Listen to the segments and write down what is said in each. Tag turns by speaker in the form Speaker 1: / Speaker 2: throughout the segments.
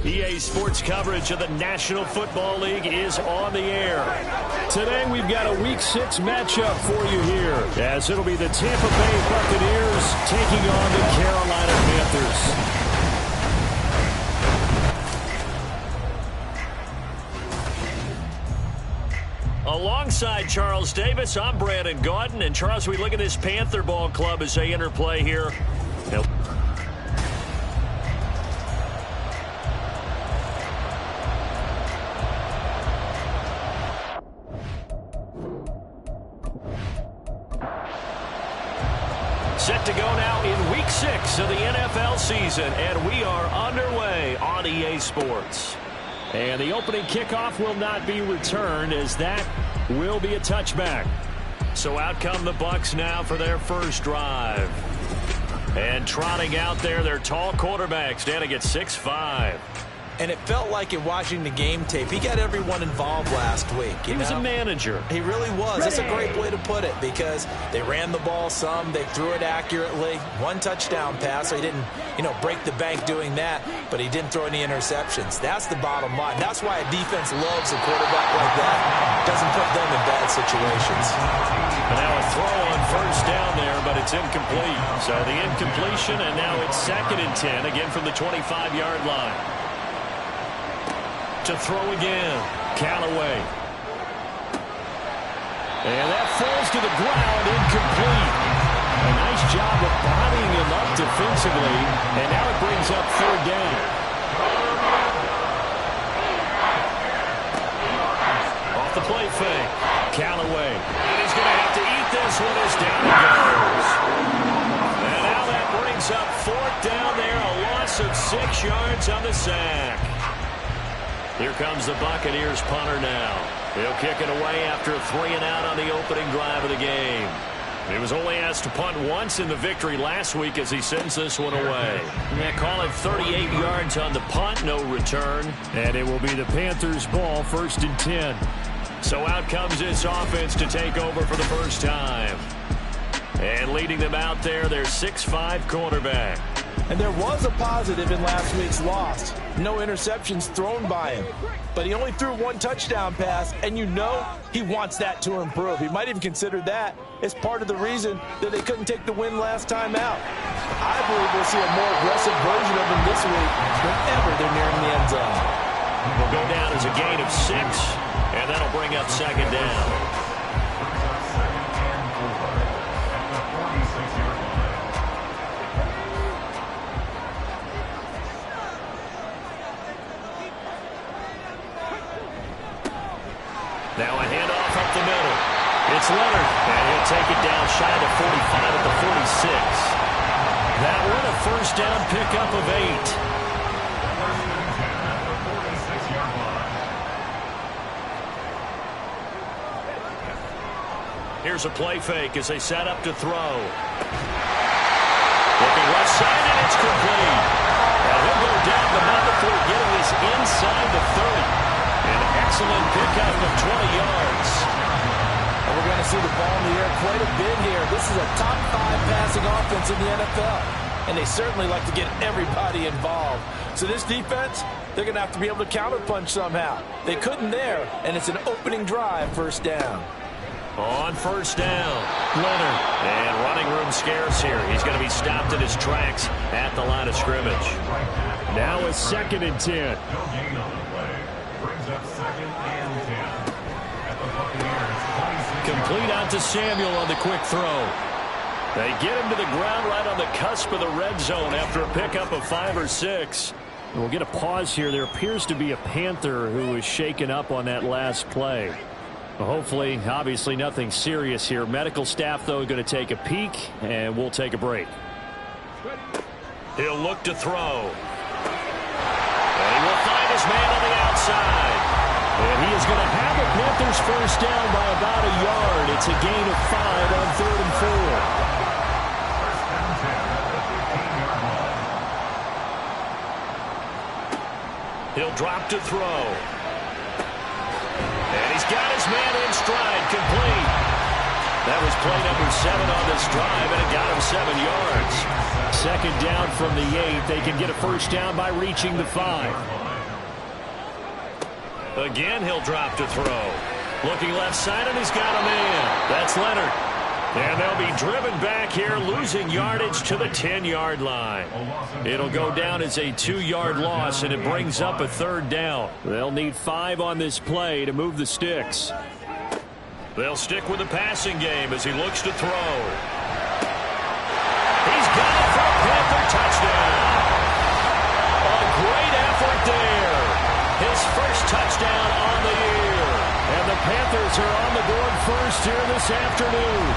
Speaker 1: EA Sports coverage of the National Football League is on the air. Today we've got a Week 6 matchup for you here, as it'll be the Tampa Bay Buccaneers taking on the Carolina Panthers. Alongside Charles Davis, I'm Brandon Gaudin. And Charles, we look at this Panther ball club as they enter play here. Set to go now in Week 6 of the NFL season, and we are underway on EA Sports. And the opening kickoff will not be returned, as that will be a touchback. So out come the Bucs now for their first drive. And trotting out there, their tall quarterback standing at 6'5".
Speaker 2: And it felt like in watching the game tape, he got everyone involved last week.
Speaker 1: He was a manager.
Speaker 2: He really was. That's a great way to put it, because they ran the ball some, they threw it accurately. One touchdown pass, so he didn't, break the bank doing that, but he didn't throw any interceptions. That's the bottom line. That's why a defense loves a quarterback like that. Doesn't put them in bad situations.
Speaker 1: Now a throw on first down there, but it's incomplete. So the incompletion, and now it's 2nd and 10, again from the 25-yard line. To throw again, Callaway. And that falls to the ground, incomplete. A nice job of bodying him up defensively, and now it brings up 3rd down. Off the play fake, Callaway. And he's going to have to eat this one as down he goes. And now that brings up 4th down there, a loss of 6 yards on the sack. Here comes the Buccaneers punter now. He'll kick it away after a 3 and out on the opening drive of the game. He was only asked to punt once in the victory last week as he sends this one away. They call it 38 yards on the punt, no return. And it will be the Panthers' ball, 1st and 10. So out comes this offense to take over for the first time. And leading them out there, their 6'5" quarterback.
Speaker 2: And there was a positive in last week's loss. No interceptions thrown by him. But he only threw 1 touchdown pass, and he wants that to improve. He might even consider that as part of the reason that they couldn't take the win last time out. I believe we'll see a more aggressive version of him this week whenever they're nearing the end zone.
Speaker 1: Will go down as a gain of 6, and that'll bring up 2nd down. Now a handoff up the middle. It's Leonard, and he'll take it down shy of 45 at the 46. That one a first down pickup of 8. Here's a play fake as they set up to throw. Looking left side, and it's complete. And he'll go down the mound before getting this inside the 30. An excellent pickup of 20 yards.
Speaker 2: And we're going to see the ball in the air quite a bit here. This is a top 5 passing offense in the NFL. And they certainly like to get everybody involved. So this defense, they're going to have to be able to counterpunch somehow. They couldn't there, and it's an opening drive, 1st down.
Speaker 1: On 1st down, Leonard. And running room scarce here. He's going to be stopped in his tracks at the line of scrimmage. Now it's 2nd and 10. Complete out to Samuel on the quick throw. They get him to the ground right on the cusp of the red zone after a pickup of 5 or 6. And we'll get a pause here. There appears to be a Panther who is shaken up on that last play. Well, hopefully, obviously nothing serious here. Medical staff, though, going to take a peek, and we'll take a break. He'll look to throw. And he will find his man on the outside. And he is going to have a Panthers first down by about a yard. It's a gain of 5 on 3rd and 4. He'll drop to throw. And he's got his man in stride, complete. That was play number 7 on this drive, and it got him 7 yards. 2nd down from the 8. They can get a first down by reaching the 5. Again, he'll drop to throw. Looking left side, and he's got a man. That's Leonard. And they'll be driven back here, losing yardage to the 10-yard line. It'll go down as a 2-yard loss, and it brings up a 3rd down. They'll need 5 on this play to move the sticks. They'll stick with the passing game as he looks to throw. He's got it for a Panther touchdown. A great effort there. His first touchdown on the year. And the Panthers are on the board first here this afternoon.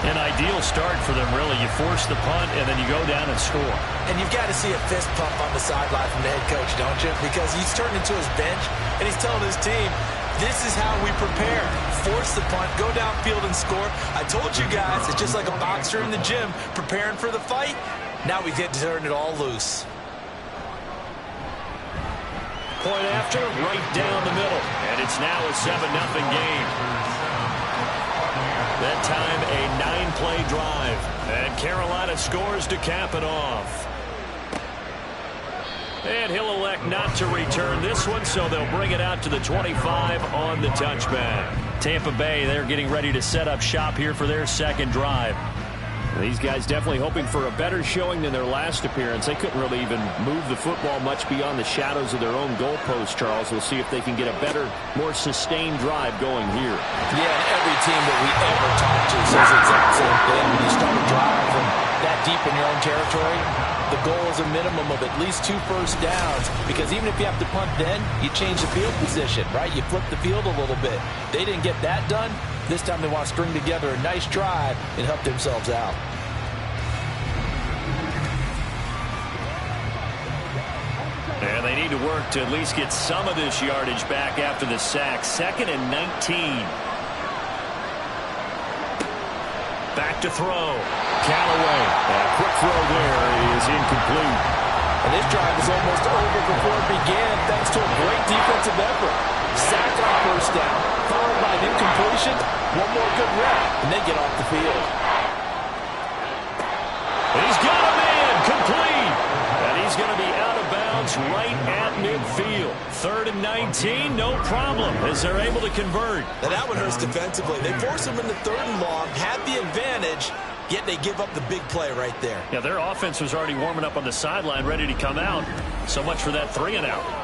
Speaker 1: An ideal start for them, really. You force the punt, and then you go down and score.
Speaker 2: And you've got to see a fist pump on the sideline from the head coach, don't you? Because he's turned into his bench, and he's telling his team, this is how we prepare. Force the punt, go downfield and score. I told you guys, it's just like a boxer in the gym preparing for the fight. Now we get to turn it all loose.
Speaker 1: Point after, right down the middle. And it's now a 7-0 game. That time, a 9-play drive. And Carolina scores to cap it off. And he'll elect not to return this one, so they'll bring it out to the 25 on the touchback. Tampa Bay, they're getting ready to set up shop here for their 2nd drive. These guys definitely hoping for a better showing than their last appearance. They couldn't really even move the football much beyond the shadows of their own goalpost, Charles. We'll see if they can get a better, more sustained drive going here.
Speaker 2: Yeah, every team that we ever talk to says the exact same thing. When you start a drive from that deep in your own territory, the goal is a minimum of at least 2 first downs, because even if you have to punt then, you change the field position, right? You flip the field a little bit. They didn't get that done. This time they want to string together a nice drive and help themselves out.
Speaker 1: And they need to work to at least get some of this yardage back after the sack. 2nd and 19. Back to throw. Callaway. A quick throw there is incomplete.
Speaker 2: And this drive is almost over before it began thanks to a great defensive effort. Sack on first down, followed by an incompletion. One more good rep, and they get off the field.
Speaker 1: He's got a man, complete. And he's going to be out of bounds right at midfield. 3rd and 19, no problem, as they're able to convert.
Speaker 2: Now that one hurts defensively. They force him into 3rd and long, had the advantage, yet they give up the big play right there.
Speaker 1: Yeah, their offense was already warming up on the sideline, ready to come out. So much for that 3-and-out.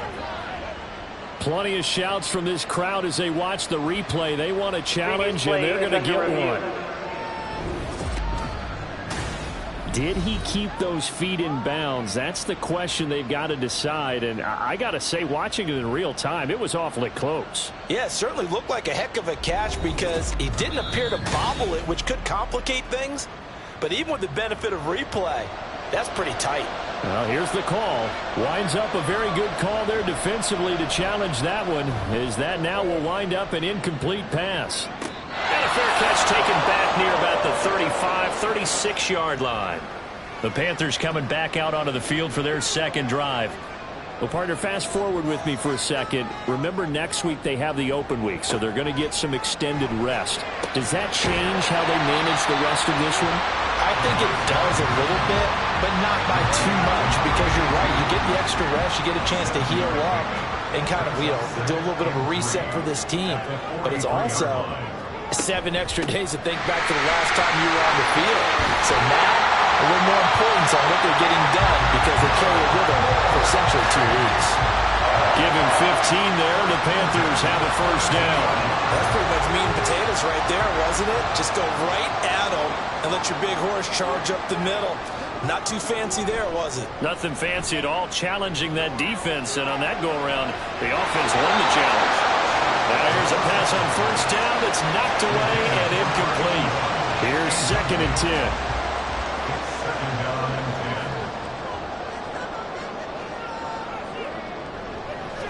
Speaker 1: Plenty of shouts from this crowd as they watch the replay. They want a challenge, and they're going to get one. Did he keep those feet in bounds? That's the question they've got to decide. And I got to say, watching it in real time, it was awfully close.
Speaker 2: Yeah, it certainly looked like a heck of a catch because he didn't appear to bobble it, which could complicate things. But even with the benefit of replay, that's pretty tight.
Speaker 1: Well, here's the call. Winds up a very good call there defensively to challenge that one, as that now will wind up an incomplete pass. And a fair catch taken back near about the 35, 36-yard line. The Panthers coming back out onto the field for their 2nd drive. Well, partner, fast forward with me for a second. Remember, next week they have the open week, so they're going to get some extended rest. Does that change how they manage the rest of this one?
Speaker 2: I think it does a little bit, but not by too much, because you're right. You get the extra rest, you get a chance to heal up and kind of, do a little bit of a reset for this team. But it's also 7 extra days to think back to the last time you were on the field. So now, a little more importance on what they're getting done because they carry it with them for essentially 2 weeks.
Speaker 1: Give him 15 there. The Panthers have a first down.
Speaker 2: That's pretty much meat and potatoes right there, wasn't it? Just go right at them and let your big horse charge up the middle. Not too fancy there, was it?
Speaker 1: Nothing fancy at all, challenging that defense. And on that go-around, the offense won the challenge. Now here's a pass on first down that's knocked away and incomplete. Here's 2nd and 10.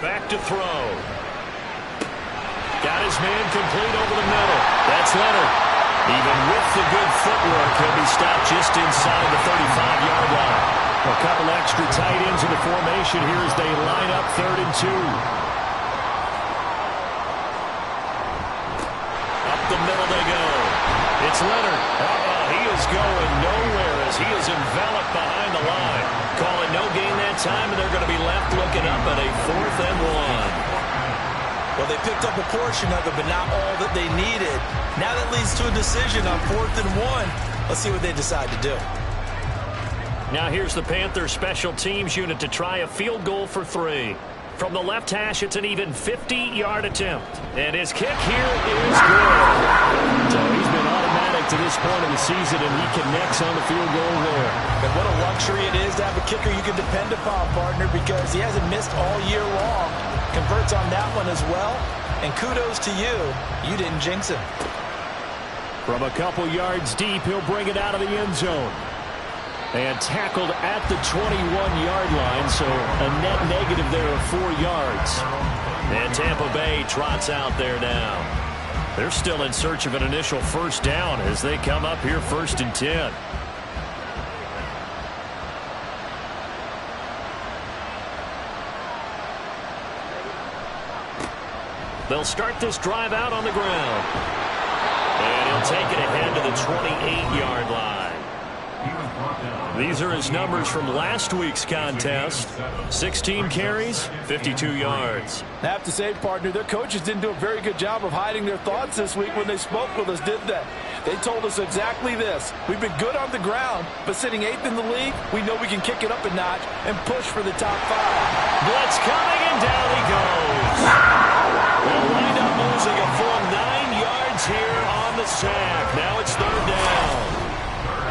Speaker 1: Back to throw. Got his man complete over the middle. That's Leonard. Even with the good footwork, he'll be stopped just inside the 35-yard line. A couple extra tight ends in the formation here as they line up 3rd and 2. Up the middle they go. It's Leonard. He is going nowhere as he is enveloped behind the line. Call it no gain then. that time, and they're going to be left looking up at a 4th and 1.
Speaker 2: Well, they picked up a portion of it, but not all that they needed. Now that leads to a decision on 4th and 1. Let's see what they decide to do.
Speaker 1: Now here's the Panthers special teams unit to try a field goal for 3. From the left hash, it's an even 50-yard attempt. And his kick here is good. So he's been automatic to this point in the season, and he connects on the field goal there.
Speaker 2: And what a luxury it is to have a kicker you can depend upon, partner, because he hasn't missed all year long. Converts on that one as well. And kudos to you. You didn't jinx him.
Speaker 1: From a couple yards deep, he'll bring it out of the end zone. And tackled at the 21-yard line, so a net negative there of 4 yards. And Tampa Bay trots out there now. They're still in search of an initial first down as they come up here 1st and 10. They'll start this drive out on the ground. And he'll take it ahead to the 28-yard line. These are his numbers from last week's contest. 16 carries, 52 yards.
Speaker 2: I have to say, partner, their coaches didn't do a very good job of hiding their thoughts this week when they spoke with us, did they? They told us exactly this. We've been good on the ground, but sitting 8th in the league, we know we can kick it up a notch and push for the top 5.
Speaker 1: Blitz coming, and down he goes. They'll wind up losing a full 9 yards here on the sack. Now it's 3rd down.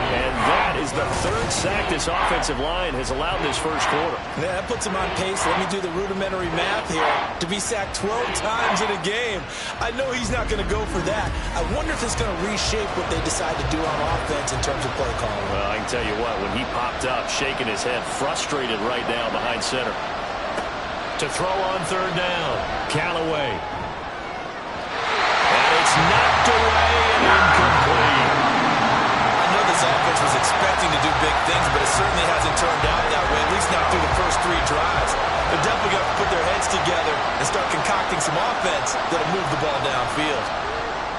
Speaker 1: And that is the 3rd sack this offensive line has allowed in this first quarter.
Speaker 2: Yeah, that puts him on pace. Let me do the rudimentary math here. To be sacked 12 times in a game. I know he's not going to go for that. I wonder if it's going to reshape what they decide to do on offense in terms of play calling.
Speaker 1: Well, I can tell you what, when he popped up, shaking his head, frustrated right now behind center. To throw on 3rd down, Callaway. And it's knocked away and incomplete.
Speaker 2: This offense was expecting to do big things, but it certainly hasn't turned out that way, at least not through the first 3 drives. They're definitely going to put their heads together and start concocting some offense that'll move the ball downfield.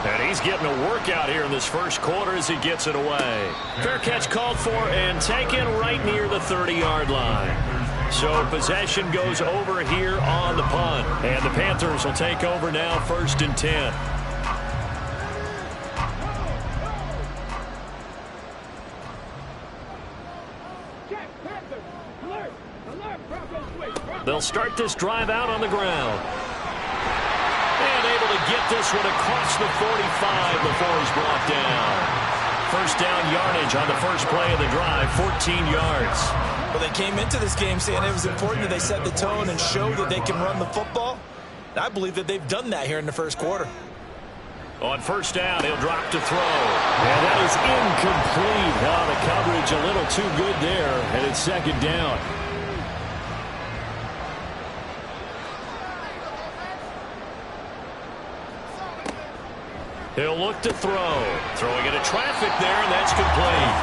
Speaker 1: And he's getting a workout here in this first quarter as he gets it away. Fair catch called for and taken right near the 30-yard line. So possession goes over here on the punt. And the Panthers will take over now 1st and 10. They'll start this drive out on the ground. And able to get this one across the 45 before he's brought down. First down yardage on the first play of the drive, 14 yards.
Speaker 2: Well, they came into this game saying it was important that they set the tone and show that they can run the football. And I believe that they've done that here in the first quarter.
Speaker 1: On first down, he'll drop to throw. And that is incomplete. Oh, the coverage a little too good there, and it's 2nd down. He'll look to throw. Throwing into traffic there, and that's complete.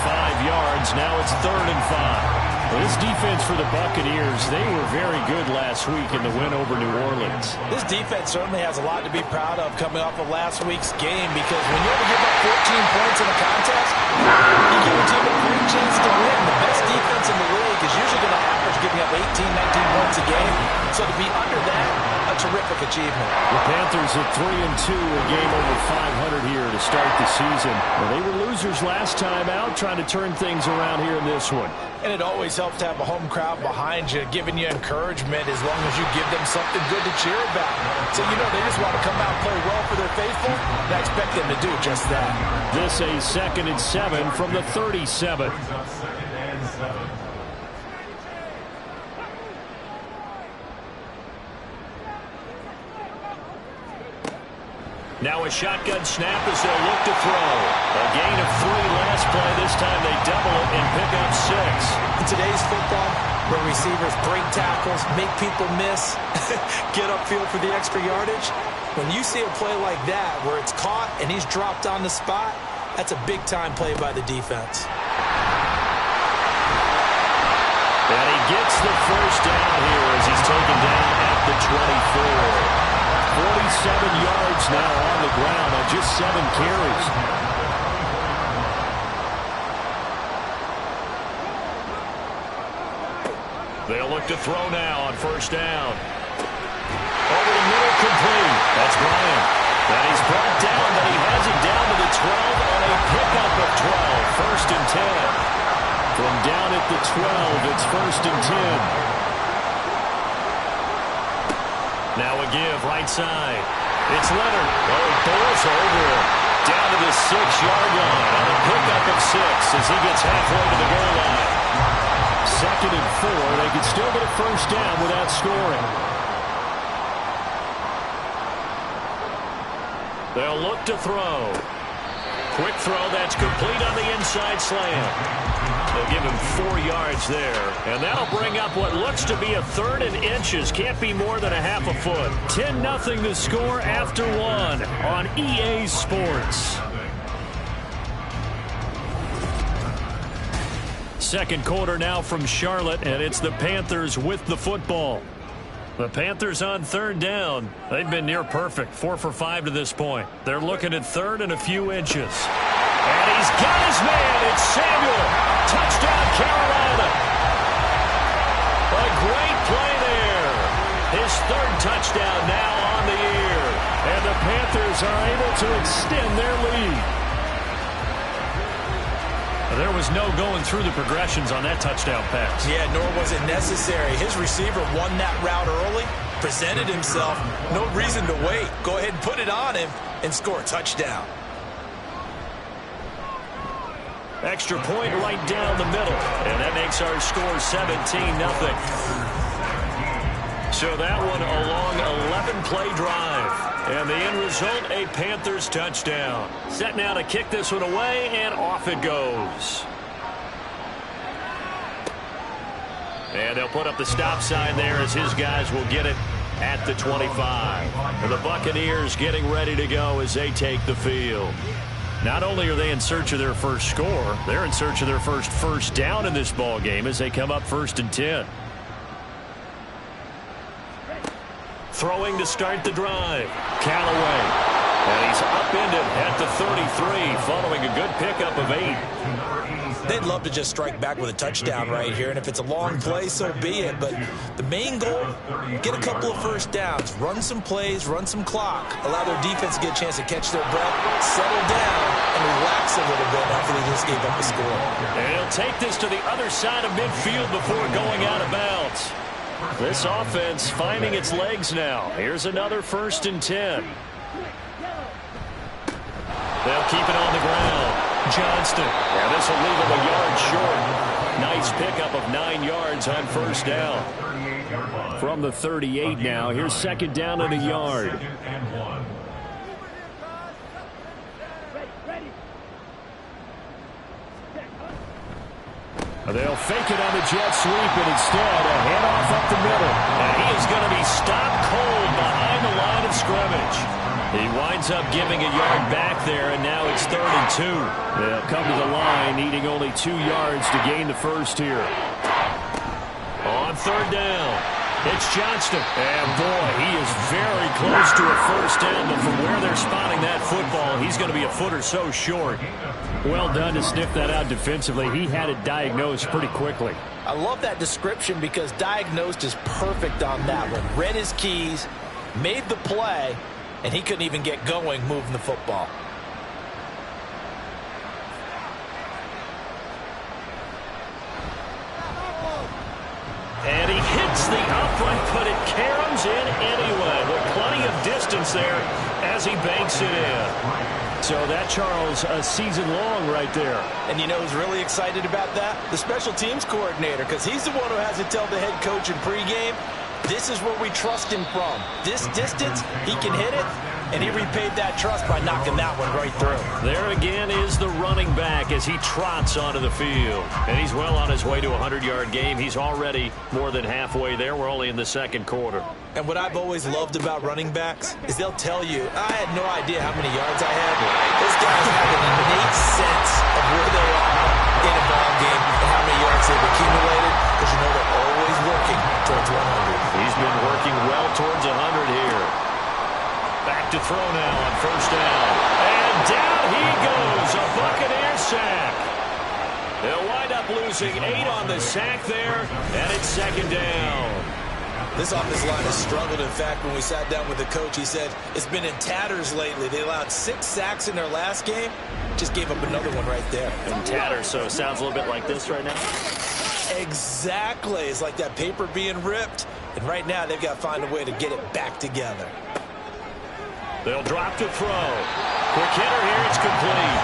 Speaker 1: 5 yards. Now it's 3rd and 5. Well, this defense for the Buccaneers, they were very good last week in the win over New Orleans.
Speaker 2: This defense certainly has a lot to be proud of coming off of last week's game, because when you ever give up 14 points in a contest, you give your team a great chance to win. The best defense in the league is usually going to average giving up 18, 19 points a game. So to be under that, a terrific achievement.
Speaker 1: The Panthers at 3-2, a game over 500 here to start the season. Well, they were losers last time out, trying to turn things around here in this one.
Speaker 2: And it always helps to have a home crowd behind you, giving you encouragement as long as you give them something good to cheer about. So, you know, they just want to come out and play well for their faithful, and I expect them to do just that.
Speaker 1: This a 2nd and 7 from the 37. Now a shotgun snap as they'll look to throw. A gain of 3 last play. This time they double it and pick up 6.
Speaker 2: In today's football, where receivers break tackles, make people miss, get upfield for the extra yardage, when you see a play like that where it's caught and he's dropped on the spot, that's a big-time play by the defense.
Speaker 1: And he gets the first down here as he's taken down at the 24. 47 yards now on the ground on just 7 carries. They'll look to throw now on first down. Over the middle, complete. That's Bryant. And he's brought down, but he has it down to the 12 on a pickup of 12. First and 10. From down at the 12, it's first and 10. Now a give, right side. It's Leonard. Oh, he bowls over him. Down to the 6-yard line on a pickup of 6 as he gets halfway to the goal line. Second and 4. They could still get a first down without scoring. They'll look to throw. Quick throw that's complete on the inside slant. They'll give him 4 yards there. And that'll bring up what looks to be a third and inches. Can't be more than a half a foot. 10-0 the score after 1 on EA Sports. Second quarter now from Charlotte, and it's the Panthers with the football. The Panthers on third down. They've been near perfect, 4 for 5 to this point. They're looking at third and a few inches. And he's got his man. It's Samuel. Touchdown, Carolina. A great play there. His third touchdown now on the year. And the Panthers are able to extend their lead. There was no going through the progressions on that touchdown pass.
Speaker 2: Yeah, nor was it necessary. His receiver won that route early, presented himself. No reason to wait. Go ahead and put it on him and score a touchdown.
Speaker 1: Extra point right down the middle. And that makes our score 17-0. So that one a long 11-play drive. And the end result, a Panthers touchdown. Set now to kick this one away, and off it goes. And they'll put up the stop sign there as his guys will get it at the 25. And the Buccaneers getting ready to go as they take the field. Not only are they in search of their first score, they're in search of their first down in this ball game as they come up first and 10. Throwing to start the drive. Callaway. And he's upended at the 33 following a good pickup of 8.
Speaker 2: They'd love to just strike back with a touchdown right here, and if it's a long play, so be it. But the main goal, get a couple of first downs, run some plays, run some clock, allow their defense to get a chance to catch their breath, settle down, and relax a little bit after they just gave up a score.
Speaker 1: And he'll take this to the other side of midfield before going out of bounds. This offense finding its legs now. Here's another first and 10. They'll keep it on the ground. Johnston. And this will leave him a yard short. Nice pickup of 9 yards on first down. From the 38 now. Here's second down and a yard. They'll fake it on the jet sweep, and instead a handoff up the middle. And he is going to be stopped cold behind the line of scrimmage. He winds up giving a yard back there, and now it's 3rd and 2. They'll come to the line, needing only 2 yards to gain the first here. On third down, it's Johnston. And boy, he is very close to a first down, but from where they're spotting that football, he's going to be a foot or so short. Well done to sniff that out defensively. He had it diagnosed pretty quickly.
Speaker 2: I love that description because diagnosed is perfect on that one. Read his keys, made the play, and he couldn't even get going moving the football.
Speaker 1: And he hits the upright, but it caroms in anyway. With plenty of distance there as he banks it in. So that, Charles, a season long right there.
Speaker 2: And you know who's really excited about that? The special teams coordinator, because he's the one who has to tell the head coach in pregame, this is where we trust him from. This distance, he can hit it, and he repaid that trust by knocking that one right through.
Speaker 1: There again is the running back as he trots onto the field. And he's well on his way to a 100-yard game. He's already more than halfway there. We're only in the second quarter.
Speaker 2: And what I've always loved about running backs is they'll tell you, I had no idea how many yards I had. Those guys have an innate sense of where they are in a ball game and how many yards they've accumulated, because you know they're always working towards 100.
Speaker 1: He's been working well towards 100 here. Back to throw now on first down. And down he goes. A Buccaneer sack. They'll wind up losing 8 on the sack there, and it's second down.
Speaker 2: This offensive line has struggled. In fact, when we sat down with the coach, he said it's been in tatters lately. They allowed 6 sacks in their last game. Just gave up another one right there.
Speaker 1: In tatters, so it sounds a little bit like this right now.
Speaker 2: Exactly. It's like that paper being ripped. And right now, they've got to find a way to get it back together.
Speaker 1: They'll drop to throw. Quick hitter here. It's complete.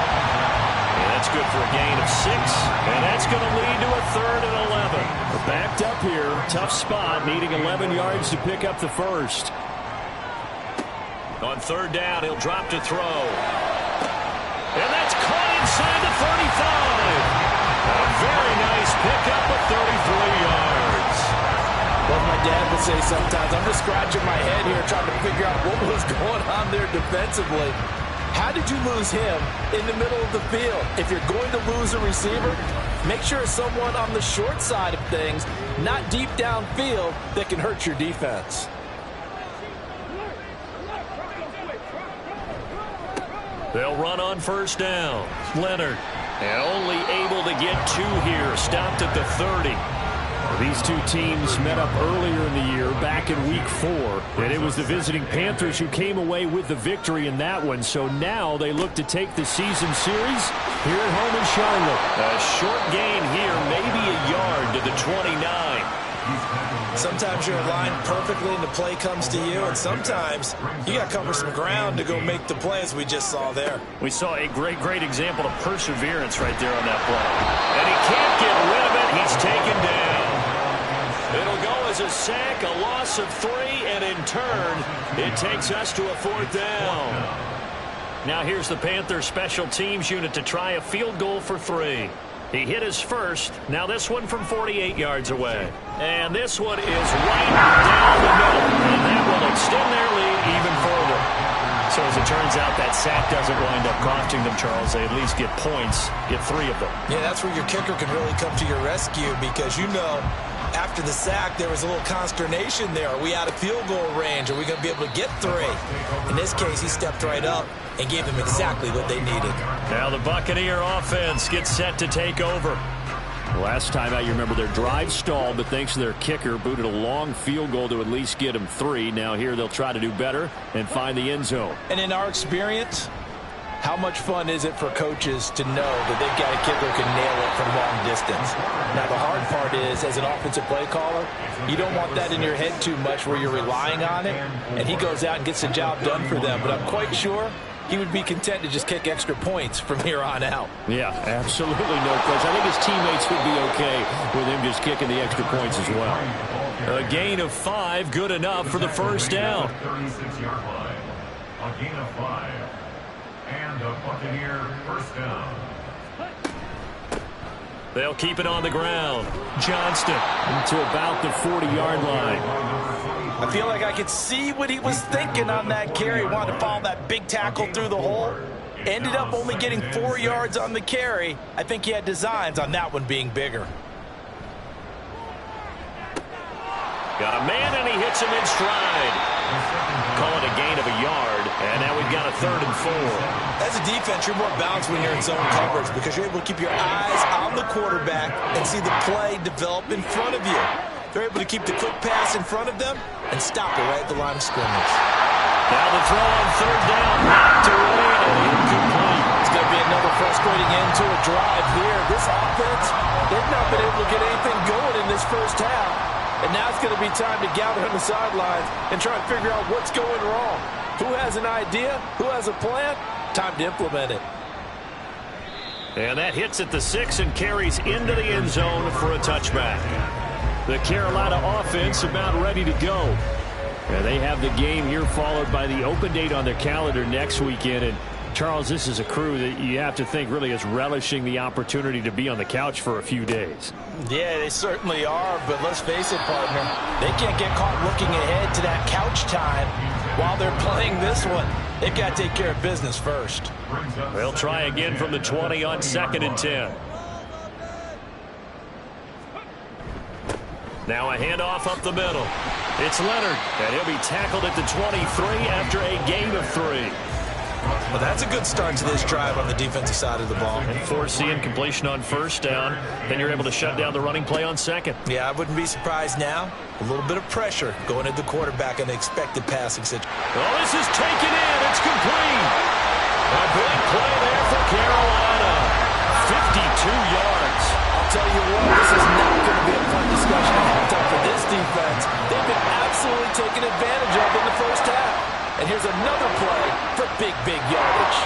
Speaker 1: And that's good for a gain of 6. And that's going to lead to a 3rd and 11.
Speaker 3: We're backed up here. Tough spot. Needing 11 yards to pick up the first.
Speaker 1: On 3rd down, he'll drop to throw. And that's caught inside the 35. A very nice pickup of 33 yards.
Speaker 2: Well, my dad would say sometimes, I'm just scratching my head here trying to figure out what was going on there defensively. How did you lose him in the middle of the field? If you're going to lose a receiver, make sure it's someone on the short side of things, not deep downfield, that can hurt your defense.
Speaker 1: They'll run on 1st down. Leonard, and only able to get 2 here. Stopped at the 30.
Speaker 3: These two teams met up earlier in the year, back in Week 4, and it was the visiting Panthers who came away with the victory in that one. So now they look to take the season series here at home in Charlotte.
Speaker 1: A short gain here, maybe a yard to the 29.
Speaker 2: Sometimes you're aligned perfectly and the play comes to you, and sometimes you got to cover some ground to go make the play, as we just saw there.
Speaker 1: We saw a great example of perseverance right there on that play. And he can't get rid of it. He's taken down. It'll go as a sack, a loss of 3, and in turn, it takes us to a 4th down. Now here's the Panthers special teams unit to try a field goal for 3. He hit his first. Now this one from 48 yards away. And this one is right down the middle. And that will extend their lead even further. So as it turns out, that sack doesn't wind up costing them, Charles. They at least get points, get 3 of them.
Speaker 2: Yeah, that's where your kicker can really come to your rescue, because you know after the sack there was a little consternation there. Are we out of field goal range? Are we going to be able to get 3? In this case, he stepped right up and gave them exactly what they needed.
Speaker 1: Now the Buccaneer offense gets set to take over.
Speaker 3: Last time out, you remember their drive stalled, but thanks to their kicker, booted a long field goal to at least get them 3. Now here they'll try to do better and find the end zone.
Speaker 2: And in our experience, how much fun is it for coaches to know that they've got a kicker who can nail it from long distance? Now, the hard part is, as an offensive play caller, you don't want that in your head too much where you're relying on it, and he goes out and gets the job done for them. But I'm quite sure he would be content to just kick extra points from here on out.
Speaker 3: Yeah, absolutely no question. I think his teammates would be okay with him just kicking the extra points as well.
Speaker 1: A gain of 5, good enough for the 1st down.
Speaker 4: 36-yard line. A gain of 5. And a Buccaneer 1st down.
Speaker 1: They'll keep it on the ground. Johnston
Speaker 3: to about the 40-yard line.
Speaker 2: I feel like I could see what he was thinking on that carry. Wanted to follow that big tackle through the hole. Ended up only getting 4 yards on the carry. I think he had designs on that one being bigger.
Speaker 1: Got a man, and he hits him in stride. Call it a gain of a yard, and now we've got a 3rd and 4.
Speaker 2: As a defense, you're more balanced when you're in zone coverage because you're able to keep your eyes on the quarterback and see the play develop in front of you. They're able to keep the quick pass in front of them and stop it right at the line of scrimmage.
Speaker 1: Now the throw on 3rd down, knocked away and incomplete.
Speaker 2: It's going to be another frustrating end to a drive here. This offense, they've not been able to get anything going in this first half. And now it's going to be time to gather on the sidelines and try and figure out what's going wrong. Who has an idea? Who has a plan? Time to implement it.
Speaker 1: And that hits at the 6 and carries into the end zone for a touchback. The Carolina offense about ready to go.
Speaker 3: Yeah, they have the game here followed by the open date on their calendar next weekend. And Charles, this is a crew that you have to think really is relishing the opportunity to be on the couch for a few days.
Speaker 2: Yeah, they certainly are, but let's face it, partner. They can't get caught looking ahead to that couch time while they're playing this one. They've got to take care of business first.
Speaker 1: They'll try again from the 20 on 2nd and 10. Now a handoff up the middle. It's Leonard, and he'll be tackled at the 23 after a gain of 3.
Speaker 2: Well, that's a good start to this drive on the defensive side of the ball.
Speaker 3: And force the incompletion on first down. Then you're able to shut down the running play on second.
Speaker 2: Yeah, I wouldn't be surprised now. A little bit of pressure going at the quarterback in the expected passing situation.
Speaker 3: Well, this is taken in. It's complete. A big play there for Carolina. 52 yards.
Speaker 2: I'll tell you what, this is not going to be a fun discussion at halftime for this defense. They've been absolutely taken advantage of in the first half. And here's another play for big yardage.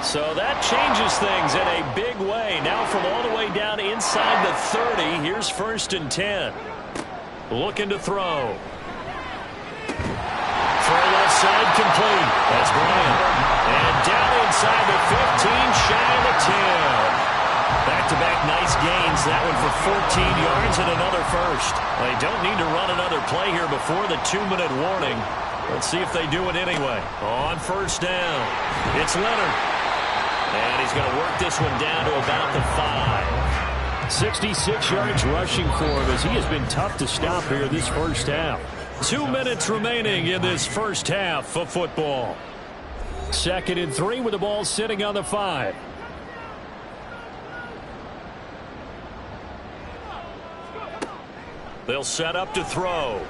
Speaker 3: So that changes things in a big way. Now from all the way down inside the 30, here's 1st and 10. Looking to throw. Throw left side complete. That's Bryant. And down inside the 15, shy of the 10. Back-to-back nice gains. That one for 14 yards and another first. They don't need to run another play here before the 2-minute warning. Let's see if they do it anyway. On first down, it's Leonard. And he's going to work this one down to about the 5. 66 yards rushing for him as he has been tough to stop here this first half. 2 minutes remaining in this first half of football. 2nd and 3 with the ball sitting on the 5. They'll set up to throw. And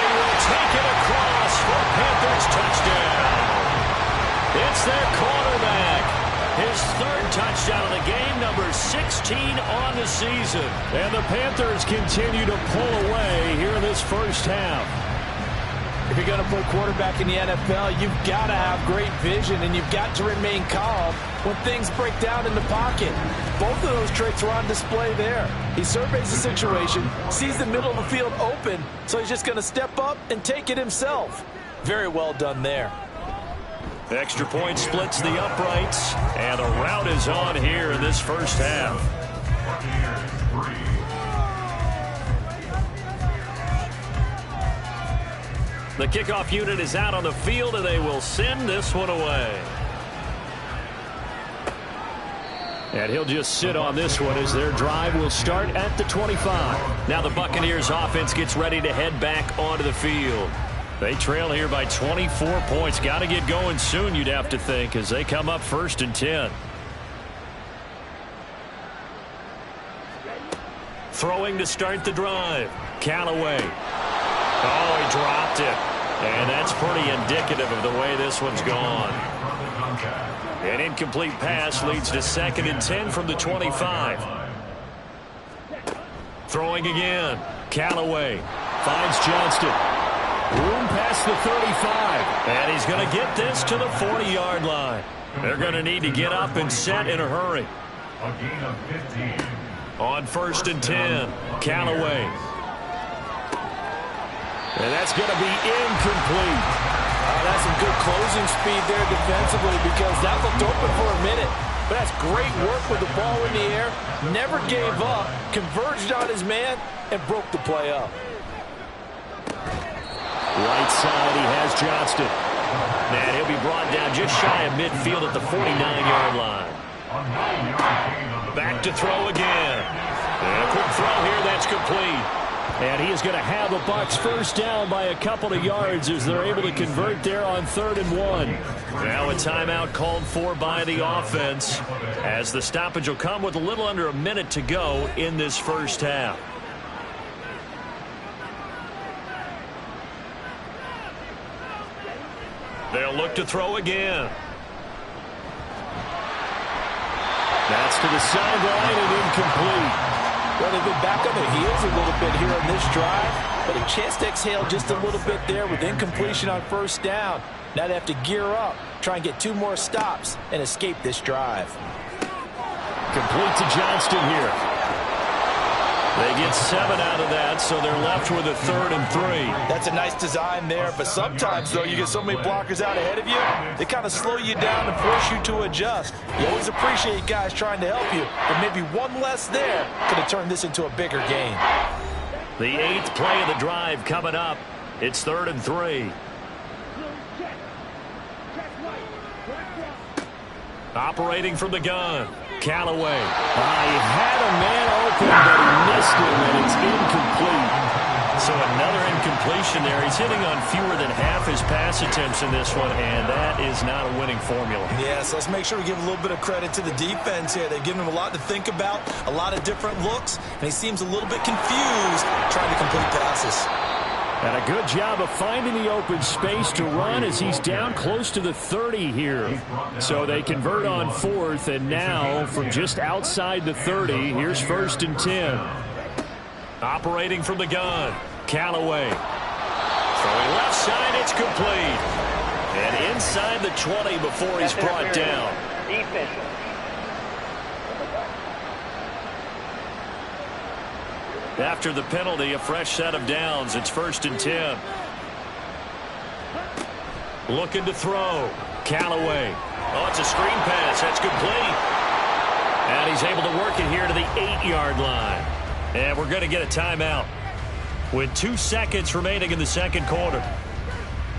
Speaker 3: he will take it across for Panthers touchdown. It's their quarterback. His 3rd touchdown of the game, number 16 on the season. And the Panthers continue to pull away here in this first half.
Speaker 2: If you're going to play quarterback in the NFL, you've got to have great vision, and you've got to remain calm when things break down in the pocket. Both of those traits are on display there. He surveys the situation, sees the middle of the field open, so he's just going to step up and take it himself. Very well done there.
Speaker 3: Extra point splits the uprights, and the route is on here in this first half. The kickoff unit is out on the field, and they will send this one away. And he'll just sit on this one as their drive will start at the 25. Now the Buccaneers offense gets ready to head back onto the field. They trail here by 24 points. Got to get going soon, you'd have to think, as they come up 1st and 10. Throwing to start the drive. Callaway. Oh, he dropped it. And that's pretty indicative of the way this one's gone. An incomplete pass leads to 2nd and 10 from the 25. Throwing again. Callaway finds Johnston. Room past the 35. And he's going to get this to the 40-yard line. They're going to need to get up and set in a hurry.
Speaker 4: A gain of 15.
Speaker 3: On 1st and 10, Callaway. And that's going to be incomplete.
Speaker 2: That's some good closing speed there defensively, because that looked open for a minute. But that's great work with the ball in the air. Never gave up, converged on his man, and broke the play up.
Speaker 3: Right side, he has Johnston. And he'll be brought down just shy of midfield at the 49-yard line. Back to throw again. And a quick throw here, that's complete. And he is going to have the Bucs first down by a couple of yards as they're able to convert there on 3rd and 1. Now a timeout called for by the offense, as the stoppage will come with a little under a minute to go in this first half. They'll look to throw again. That's to the sideline and incomplete.
Speaker 2: Well, they've been back on their heels a little bit here on this drive, but a chance to exhale just a little bit there with incompletion on first down. Now they have to gear up, try and get 2 more stops, and escape this drive.
Speaker 3: Complete to Johnston here. They get 7 out of that, so they're left with a 3rd and 3.
Speaker 2: That's a nice design there, but sometimes, though, you get so many blockers out ahead of you, they kind of slow you down and force you to adjust. You always appreciate guys trying to help you, but maybe one less there could have turned this into a bigger game.
Speaker 3: The 8th play of the drive coming up. It's 3rd and 3. Operating from the gun.
Speaker 1: Callaway.
Speaker 3: He had a man open, but he missed him, and it's incomplete.
Speaker 1: So another incompletion there. He's hitting on fewer than half his pass attempts in this one, and that is not a winning formula.
Speaker 2: Yeah, so let's make sure we give a little bit of credit to the defense here. They've given him a lot to think about, a lot of different looks, and he seems a little bit confused trying to complete passes.
Speaker 3: And a good job of finding the open space to run as he's down close to the 30 here. So they convert on 4th, and now from just outside the 30, here's 1st and 10.
Speaker 1: Operating from the gun, Callaway. Throwing left side, it's complete. And inside the 20 before he's brought down. After the penalty, a fresh set of downs. It's 1st and 10. Looking to throw. Callaway. Oh, it's a screen pass. That's complete. And he's able to work it here to the 8-yard line. And we're going to get a timeout with 2 seconds remaining in the second quarter.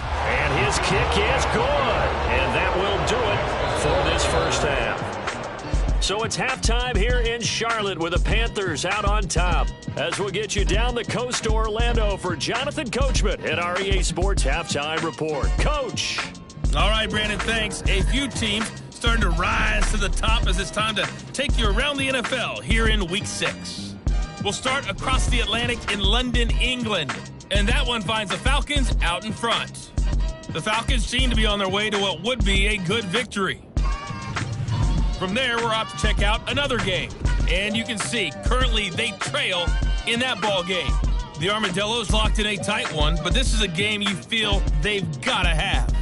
Speaker 1: And his kick is good. And that will do it for this first half. So it's halftime here in Charlotte with the Panthers out on top. As we'll get you down the coast to Orlando for Jonathan Coachman at our EA Sports Halftime Report. Coach.
Speaker 5: All right, Brandon, thanks. A few teams starting to rise to the top as it's time to take you around the NFL here in Week 6. We'll start across the Atlantic in London, England. And that one finds the Falcons out in front. The Falcons seem to be on their way to what would be a good victory. From there, we're off to check out another game. And you can see, currently they trail in that ball game. The Armadillos locked in a tight one, but this is a game you feel they've got to have.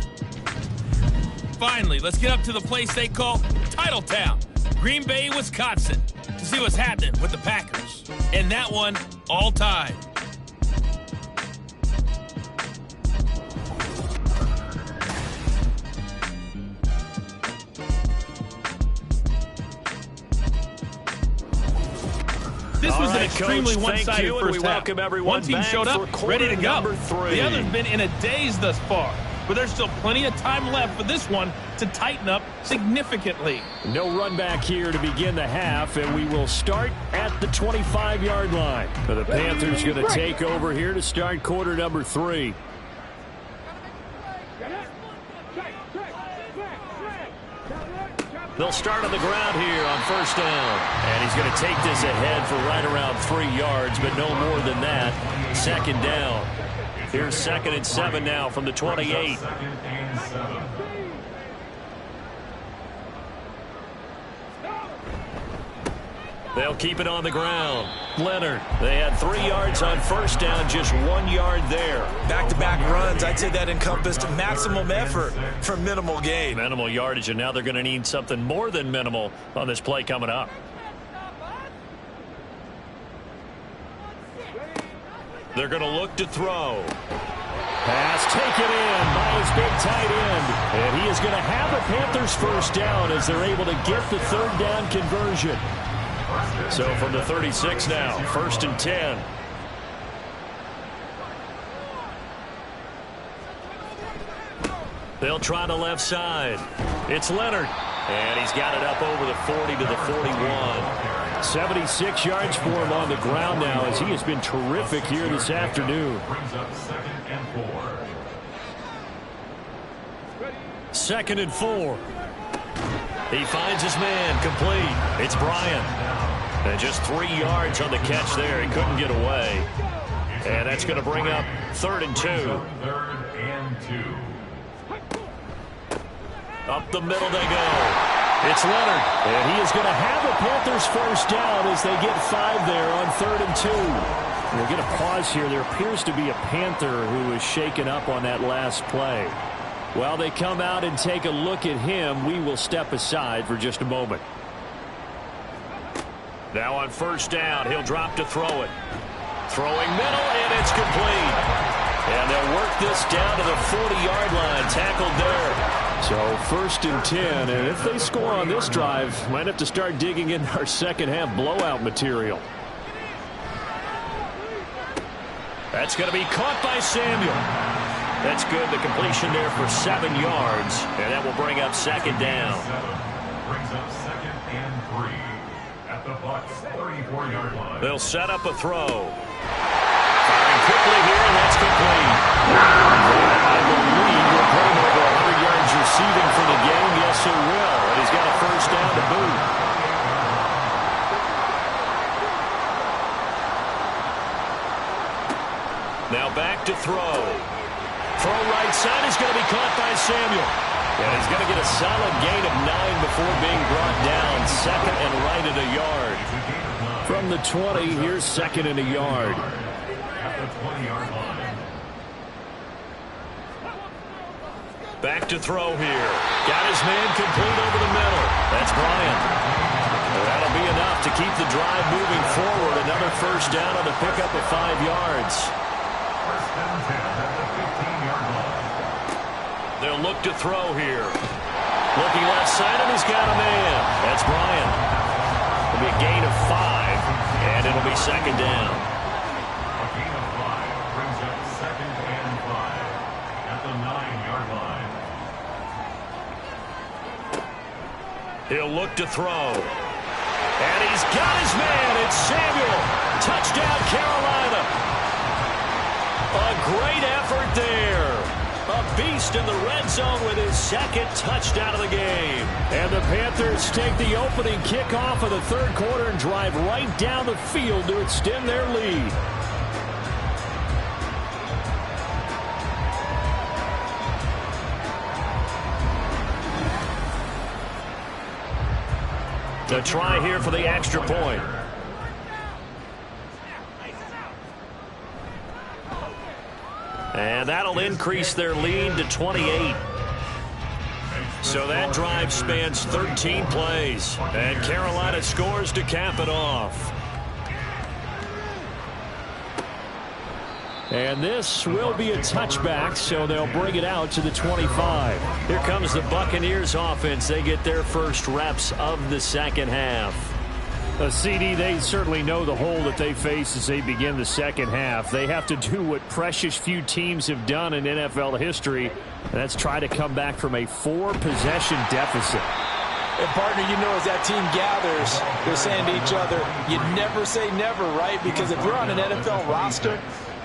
Speaker 5: Finally, let's get up to the place they call Titletown, Green Bay, Wisconsin, to see what's happening with the Packers. And that one, all tied. This was an extremely one-sided first half. One team showed up, ready to go. The other's been in a daze thus far. But there's still plenty of time left for this one to tighten up significantly.
Speaker 3: No run back here to begin the half, and we will start at the 25-yard line. So the Panthers going to take over here to start quarter number 3.
Speaker 1: They'll start on the ground here on first down. And he's going to take this ahead for right around 3 yards, but no more than that. Second down. Here's 2nd and 7 now from the 28. They'll keep it on the ground. Leonard, they had 3 yards on first down, just 1 yard there.
Speaker 2: Back-to-back runs, I'd say that encompassed maximum effort for minimal gain.
Speaker 1: Minimal yardage, and now they're going to need something more than minimal on this play coming up. They're going to look to throw.
Speaker 3: Pass taken in by his big tight end. And he is going to have the Panthers first down as they're able to get the 3rd down conversion.
Speaker 1: So from the 36 now, 1st and 10. They'll try the left side. It's Leonard. And he's got it up over the 40 to the 41.
Speaker 3: 76 yards for him on the ground now as he has been terrific here this afternoon.
Speaker 4: Brings up 2nd and 4.
Speaker 1: 2nd and 4. He finds his man complete. It's Bryant. And just 3 yards on the catch there. He couldn't get away. And that's going to bring up 3rd and 2.
Speaker 4: 3rd and 2.
Speaker 1: Up the middle they go. It's Leonard.
Speaker 3: And he is going to have the Panthers first down as they get 5 there on 3rd and 2. We'll get a pause here. There appears to be a Panther who is shaken up on that last play. While they come out and take a look at him, we will step aside for just a moment.
Speaker 1: Now on first down, he'll drop to throw it. Throwing middle, and it's complete. And they'll work this down to the 40-yard line. Tackled there.
Speaker 3: So 1st and 10, and if they score on this drive, might have to start digging in our second half blowout material.
Speaker 1: That's going to be caught by Samuel. That's good. The completion there for 7 yards, and that will bring up 2nd down.
Speaker 4: Brings up 2nd and 3. 3 at the Bucs' 34-yard line.
Speaker 1: They'll set up a throw. Firing quickly here, and that's complete. I believe we'll put him over 100 yards receiving for the game. Yes, it will. And he's got a first down to boot. Now back to throw. Throw right side is going to be caught by Samuel. And he's going to get a solid gain of 9 before being brought down. Second and right at a yard.
Speaker 3: From the 20, here's second and a yard.
Speaker 4: At the 20-yard line.
Speaker 1: Back to throw here. Got his man complete over the middle. That's Bryant. That'll be enough to keep the drive moving forward. Another first down on the pickup of 5 yards.
Speaker 4: First down 10 at the 15-yard line.
Speaker 1: They'll look to throw here. Looking left side, and he's got a man. That's Bryant. It'll be a gain of 5, and it'll be second down.
Speaker 4: A gain of 5 brings up second and 5 at the 9-yard line.
Speaker 1: He'll look to throw. And he's got his man. It's Samuel. Touchdown, Carolina. A great effort there. A beast in the red zone with his second touchdown of the game.
Speaker 3: And the Panthers take the opening kickoff of the third quarter and drive right down the field to extend their lead.
Speaker 1: To try here for the extra point. And that'll increase their lead to 28. So that drive spans 13 plays. And Carolina scores to cap it off.
Speaker 3: And this will be a touchback, so they'll bring it out to the 25.
Speaker 1: Here comes the Buccaneers offense. They get their first reps of the second half.
Speaker 3: CD, they certainly know the hole that they face as they begin the second half. They have to do what precious few teams have done in NFL history, and that's try to come back from a 4-possession deficit.
Speaker 2: And, partner, you know, as that team gathers, they're saying to each other, you never say never, right? Because if you're on an NFL roster,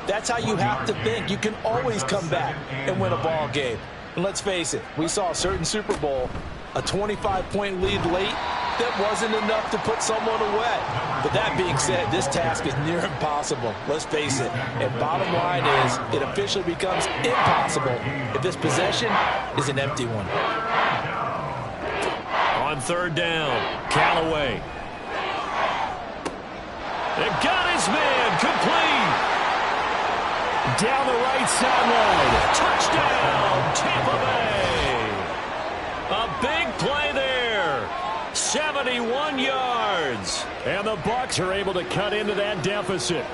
Speaker 2: that's how you have to think. You can always come back and win a ball game. And let's face it, we saw a certain Super Bowl, a 25-point lead late, that wasn't enough to put someone away. But that being said, this task is near impossible. Let's face it. And bottom line is, it officially becomes impossible if this possession is an empty one.
Speaker 1: On third down, Callaway. They got his man complete.
Speaker 3: Down the right sideline.
Speaker 1: Touchdown, Tampa Bay. A big play there. 71 yards.
Speaker 3: And the Bucs are able to cut into that deficit.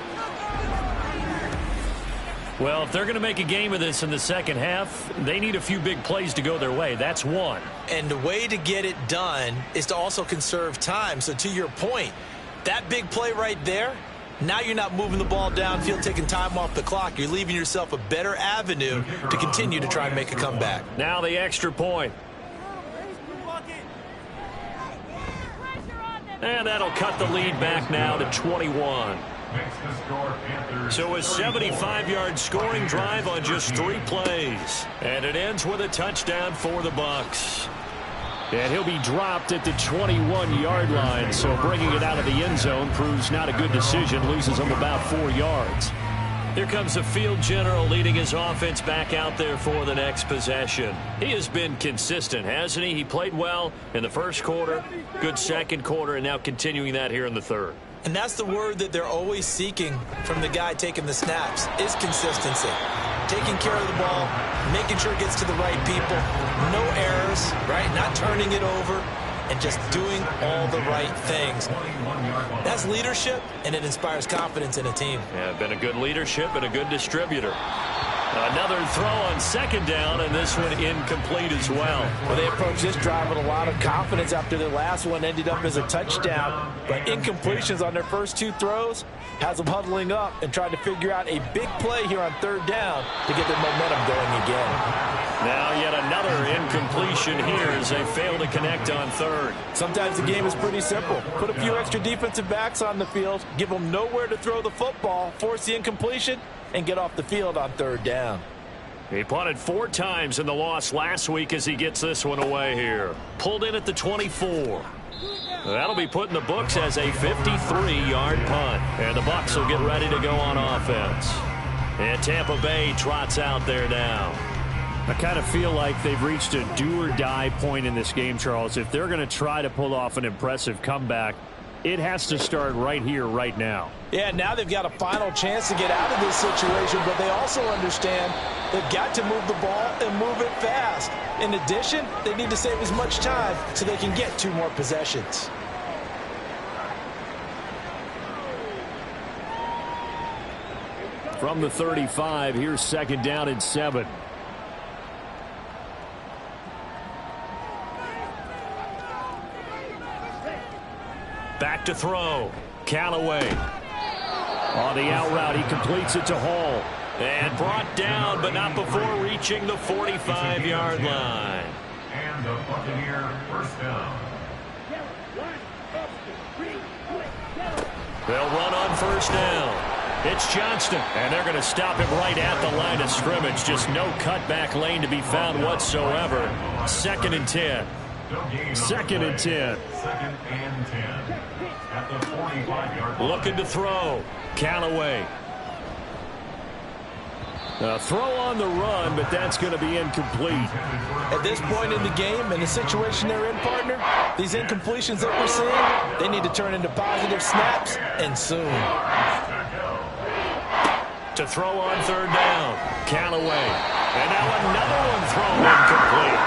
Speaker 1: Well, if they're going to make a game of this in the second half, they need a few big plays to go their way. That's one.
Speaker 2: And the way to get it done is to also conserve time. So to your point, that big play right there, now you're not moving the ball downfield, taking time off the clock. You're leaving yourself a better avenue to continue to try and make a comeback.
Speaker 1: Now the extra point. And that'll cut the lead back now to 21. So a 75-yard scoring drive on just 3 plays. And it ends with a touchdown for the Bucs.
Speaker 3: And he'll be dropped at the 21-yard line, so bringing it out of the end zone proves not a good decision, loses him about 4 yards.
Speaker 1: Here comes the field general leading his offense back out there for the next possession. He has been consistent, hasn't he? He played well in the first quarter, good second quarter, and now continuing that here in the third.
Speaker 2: And that's the word that they're always seeking from the guy taking the snaps, is consistency. Taking care of the ball, making sure it gets to the right people, no errors, right? Not turning it over, and just doing all the right things. That's leadership, and it inspires confidence in a team.
Speaker 1: Yeah, been a good leadership and a good distributor. Another throw on second down, and this one incomplete as well.
Speaker 2: Well, they approached this drive with a lot of confidence after their last one ended up as a touchdown. But incompletions on their first 2 throws has them huddling up and trying to figure out a big play here on third down to get their momentum going again.
Speaker 1: Now yet another incompletion here as they fail to connect on third.
Speaker 2: Sometimes the game is pretty simple. Put a few extra defensive backs on the field, give them nowhere to throw the football, force the incompletion, and get off the field on third down.
Speaker 1: He punted 4 times in the loss last week as he gets this one away here. Pulled in at the 24. That'll be put in the books as a 53-yard punt. And the Bucs will get ready to go on offense. And Tampa Bay trots out there now.
Speaker 3: I kind of feel like they've reached a do-or-die point in this game, Charles. If they're going to try to pull off an impressive comeback, it has to start right here, right now.
Speaker 2: Yeah, now they've got a final chance to get out of this situation, but they also understand they've got to move the ball and move it fast. In addition, they need to save as much time so they can get 2 more possessions.
Speaker 3: From the 35, here's 2nd down and 7.
Speaker 1: Back to throw. Callaway.
Speaker 3: On the out route, he completes it to Hall.
Speaker 1: And brought down, but not before reaching the 45-yard line.
Speaker 4: And the Buccaneer first down.
Speaker 1: They'll run on first down. It's Johnston, and they're going to stop him right at the line of scrimmage. Just no cutback lane to be found whatsoever. 2nd and 10.
Speaker 3: 2nd and 10.
Speaker 4: 2nd and 10. At the 45-yard line.
Speaker 1: Looking to throw. Callaway.
Speaker 3: A throw on the run, but that's going to be incomplete.
Speaker 2: At this point in the game, in the situation they're in, partner, these incompletions that we're seeing, they need to turn into positive snaps, and soon.
Speaker 1: To throw on third down. Callaway. And now another one thrown incomplete.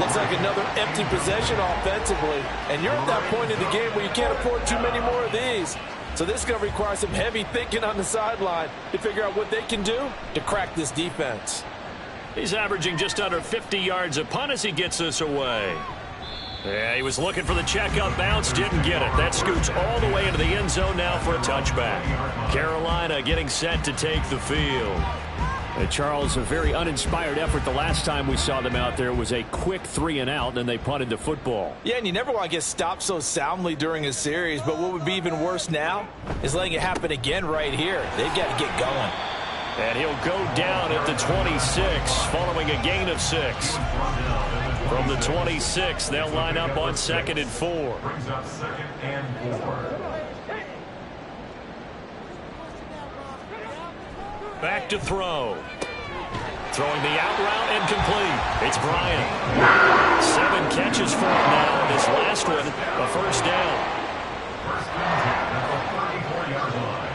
Speaker 2: Looks like another empty possession offensively. And you're at that point in the game where you can't afford too many more of these. So this is going to require some heavy thinking on the sideline to figure out what they can do to crack this defense.
Speaker 1: He's averaging just under 50 yards a punt as he gets this away. Yeah, he was looking for the check-up bounce, didn't get it. That scoots all the way into the end zone now for a touchback. Carolina getting set to take the field.
Speaker 3: Charles, a very uninspired effort. The last time we saw them out there was a quick 3-and-out, and they punted the football.
Speaker 2: Yeah, and you never want to get stopped so soundly during a series, but what would be even worse now is letting it happen again right here. They've got to get going.
Speaker 1: And he'll go down at the 26 following a gain of 6. From the 26, they'll line up on 2nd and 4.
Speaker 4: Brings up 2nd and 4.
Speaker 1: Back to throw. Throwing the out route and complete. It's Bryant. 7 catches for him now. And this last one, a first down.
Speaker 4: First and 10 at the 34-yard line.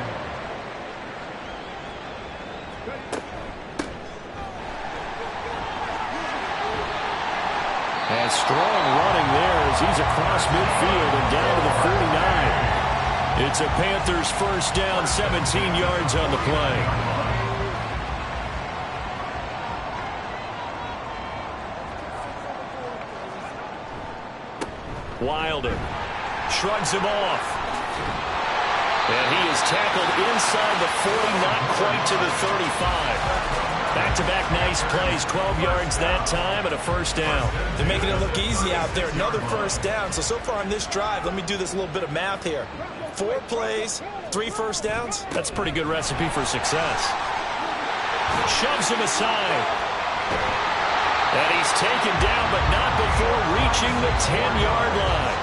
Speaker 3: And strong running there as he's across midfield and down to the 49.
Speaker 1: It's a Panthers first down, 17 yards on the play. Wilder shrugs him off. And he is tackled inside the 40, not quite to the 35. Back-to-back nice plays, 12 yards that time and a first down.
Speaker 2: They're making it look easy out there. Another first down. So far on this drive, let me do this little bit of math here. 4 plays, 3 first downs.
Speaker 1: That's a pretty good recipe for success. Shoves him aside. And he's taken down, but not before reaching the 10-yard line.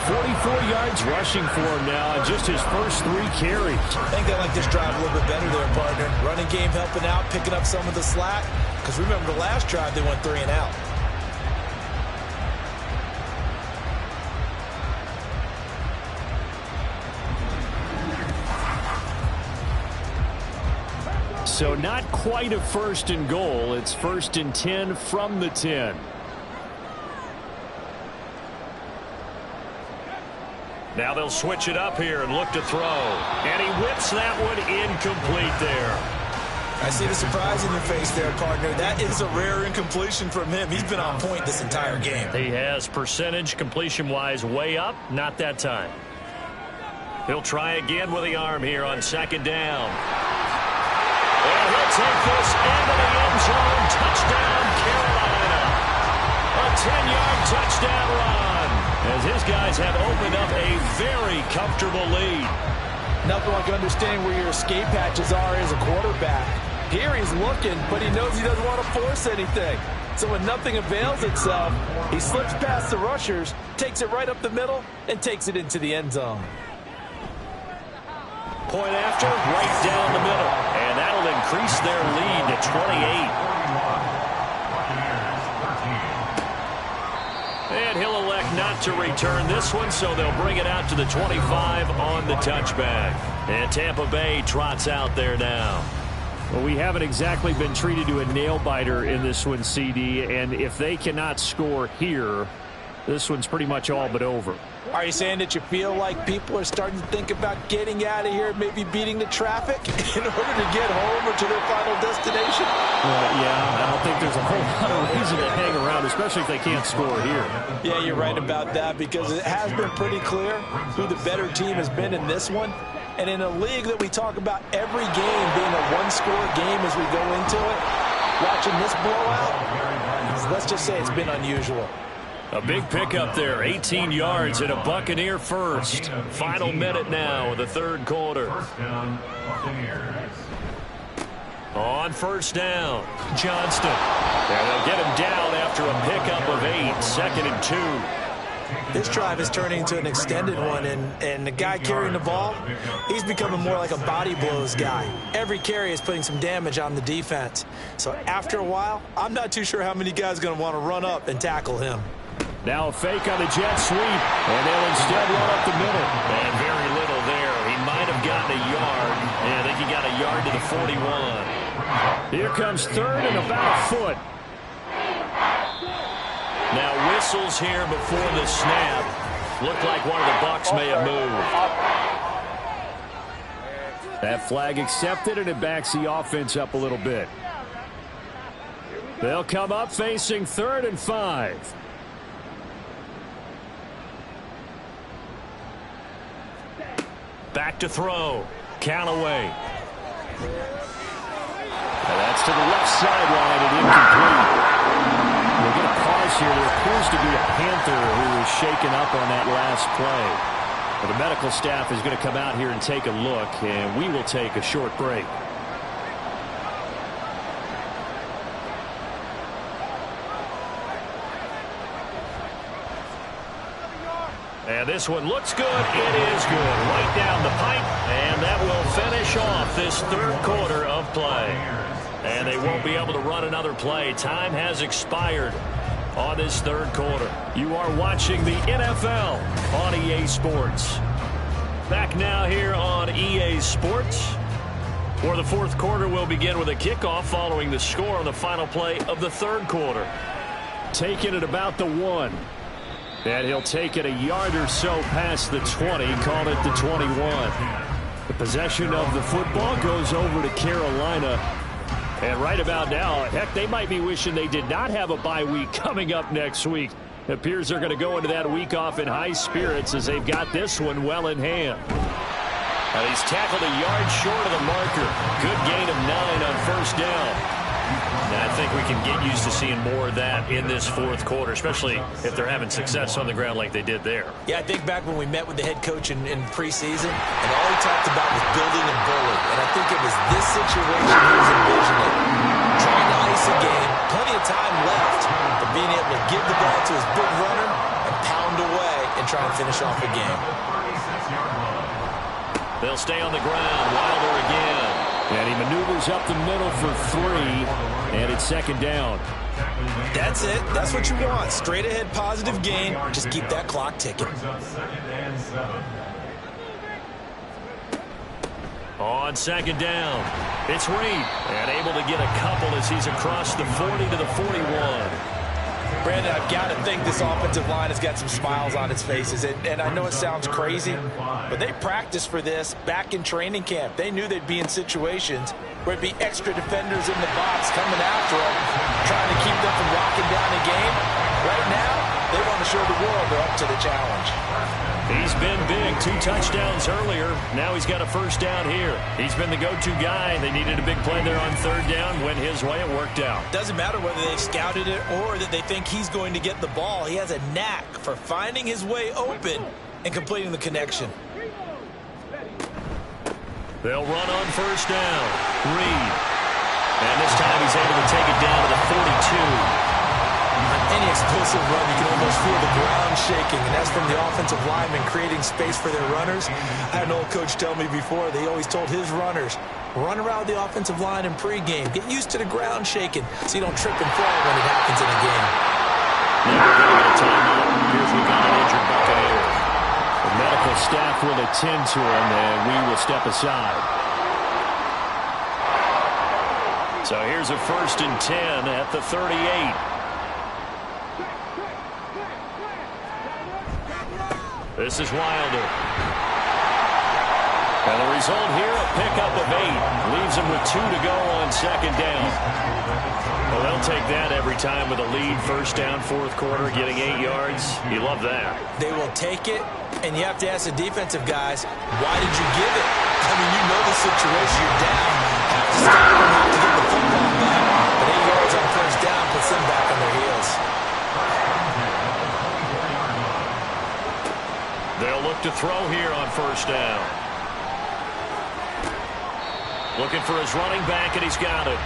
Speaker 3: 44 yards rushing for him now on just his first 3 carries.
Speaker 2: I think they like this drive a little bit better there, partner. Running game helping out, picking up some of the slack. Because remember the last drive, they went 3 and out.
Speaker 3: So not quite a first and goal. It's 1st and 10 from the 10.
Speaker 1: Now they'll switch it up here and look to throw. And he whips that one incomplete there.
Speaker 2: I see the surprise in your face there, partner. That is a rare incompletion from him. He's been on point this entire game.
Speaker 1: He has percentage completion-wise way up. Not that time. He'll try again with the arm here on 2nd down. And he'll take this into the end zone. Touchdown, Carolina. A 10-yard touchdown run, as his guys have opened up a very comfortable lead.
Speaker 2: Nothing like understanding where your escape hatches are as a quarterback. Here he's looking, but he knows he doesn't want to force anything. So when nothing avails itself, he slips past the rushers, takes it right up the middle, and takes it into the end zone.
Speaker 1: Point after, right down the middle. And that'll increase their lead to 28. And he'll elect not to return this one, so they'll bring it out to the 25 on the touchback. And Tampa Bay trots out there now.
Speaker 3: Well, we haven't exactly been treated to a nail-biter in this one, CD, and if they cannot score here, this one's pretty much all but over.
Speaker 2: Are you saying that you feel like people are starting to think about getting out of here, maybe beating the traffic in order to get home or to their final destination?
Speaker 3: Yeah, I don't think there's a whole lot of reason to hang around, especially if they can't score here.
Speaker 2: Yeah, you're right about that, because it has been pretty clear who the better team has been in this one. And in a league that we talk about every game being a one-score game as we go into it, watching this blowout, let's just say it's been unusual.
Speaker 1: A big pickup there, 18 yards and a Buccaneer first. Final minute now of the third quarter. On first down, Johnston. And they'll get him down after a pickup of 8, 2nd and 2.
Speaker 2: This drive is turning into an extended one, and the guy carrying the ball, he's becoming more like a body blows guy. Every carry is putting some damage on the defense. So after a while, I'm not too sure how many guys are going to want to run up and tackle him.
Speaker 3: Now a fake on the jet sweep, and they'll instead run up the middle.
Speaker 1: And very little there. He might have gotten a yard. Yeah, I think he got a yard to the 41.
Speaker 3: Here comes third and about a foot.
Speaker 1: Now whistles here before the snap. Looked like one of the Bucs may have moved.
Speaker 3: That flag accepted, and it backs the offense up a little bit. They'll come up facing 3rd and 5.
Speaker 1: Back to throw. Callaway.
Speaker 3: And that's to the left sideline and incomplete. We'll get a pause here. There appears to be a Panther who is shaken up on that last play. But the medical staff is going to come out here and take a look, and we will take a short break.
Speaker 1: And this one looks good. It is good. Right down the pipe. And that will finish off this third quarter of play. And they won't be able to run another play. Time has expired on this third quarter. You are watching the NFL on EA Sports. Back now here on EA Sports. For the fourth quarter, we'll begin with a kickoff following the score on the final play of the third quarter.
Speaker 3: Taking it about the 1. And he'll take it a yard or so past the 20, call it the 21. The possession of the football goes over to Carolina. And right about now, heck, they might be wishing they did not have a bye week coming up next week. It appears they're going to go into that week off in high spirits as they've got this one well in hand.
Speaker 1: Well, he's tackled a yard short of the marker. Good gain of 9 on first down. And I think we can get used to seeing more of that in this fourth quarter, especially if they're having success on the ground like they did there.
Speaker 2: Yeah, I think back when we met with the head coach in preseason, and all he talked about was building and bullying. And I think it was this situation he was envisioning. Trying to ice a game, plenty of time left, but being able to give the ball to his big runner and pound away and try and finish off a game.
Speaker 1: They'll stay on the ground. Wilder again.
Speaker 3: And he maneuvers up the middle for 3, and it's 2nd down.
Speaker 2: That's it. That's what you want. Straight ahead positive gain. Just keep that clock ticking.
Speaker 1: On 2nd down, it's Reed. And able to get a couple as he's across the 40 to the 41.
Speaker 2: Brandon, I've got to think this offensive line has got some smiles on its faces. And I know it sounds crazy, but they practiced for this back in training camp. They knew they'd be in situations where it'd be extra defenders in the box coming after them, trying to keep them from locking down the game. Right now, they want to show the world they're up to the challenge.
Speaker 3: He's been big. 2 touchdowns earlier. Now he's got a first down here. He's been the go-to guy. They needed a big play there on 3rd down. Went his way. It worked out.
Speaker 2: Doesn't matter whether they scouted it or that they think he's going to get the ball. He has a knack for finding his way open and completing the connection.
Speaker 3: They'll run on first down. Reed. And this time he's able to take it down to the 42.
Speaker 2: On any explosive run, you can almost feel the ground shaking, and that's from the offensive linemen creating space for their runners. I had an old coach tell me before, they always told his runners, run around the offensive line in pregame. Get used to the ground shaking so you don't trip and fall when it happens in a game.
Speaker 3: Now we're going to get a timeout. Here's we've got an injured Buccaneer. The medical staff will attend to him, and we will step aside. So here's a 1st and 10 at the 38. This is Wilder. And the result here, a pickup of 8. Leaves him with 2 to go on 2nd down. Well, they'll take that every time with a lead. 1st down, 4th quarter, getting 8 yards. You love that.
Speaker 2: They will take it, and you have to ask the defensive guys, why did you give it? I mean, you know the situation. You're down. Have to stop them, have to get the football back. But 8 yards on 1st down puts them back on their heels.
Speaker 3: They'll look to throw here on 1st down. Looking for his running back, and he's got it.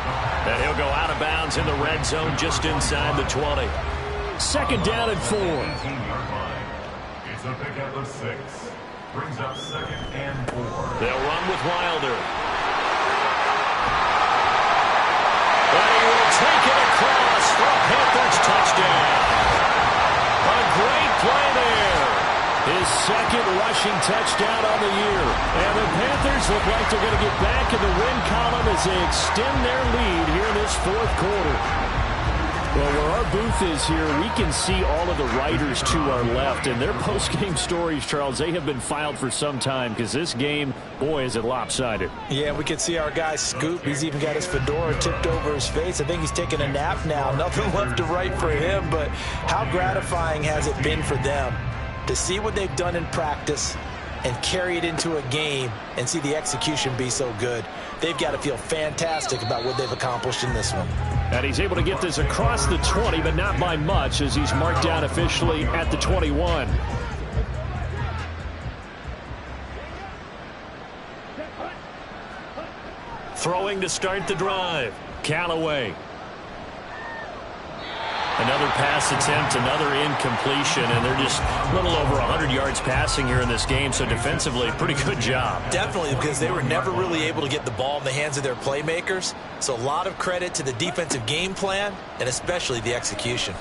Speaker 3: And he'll go out of bounds in the red zone just inside the 20. 2nd down and 4.
Speaker 4: It's a pickup of 6. Brings up 2nd and 4.
Speaker 3: They'll run with Wilder. And he will take it across for a Panthers touchdown. A great play there. His 2nd rushing touchdown on the year. And the Panthers look like they're going to get back in the win column as they extend their lead here in this 4th quarter. Well, where our booth is here, we can see all of the writers to our left. And their post-game stories, Charles, they have been filed for some time because this game, boy, is it lopsided.
Speaker 2: Yeah, we can see our guy Scoop. He's even got his fedora tipped over his face. I think he's taking a nap now. Nothing left to write for him, but how gratifying has it been for them to see what they've done in practice and carry it into a game and see the execution be so good. They've got to feel fantastic about what they've accomplished in this one.
Speaker 3: And he's able to get this across the 20, but not by much, as he's marked down officially at the 21. Throwing to start the drive. Callaway. Another pass attempt, another incompletion, and they're just a little over 100 yards passing here in this game, so defensively, pretty good job.
Speaker 2: Definitely, because they were never really able to get the ball in the hands of their playmakers, so a lot of credit to the defensive game plan, and especially the execution.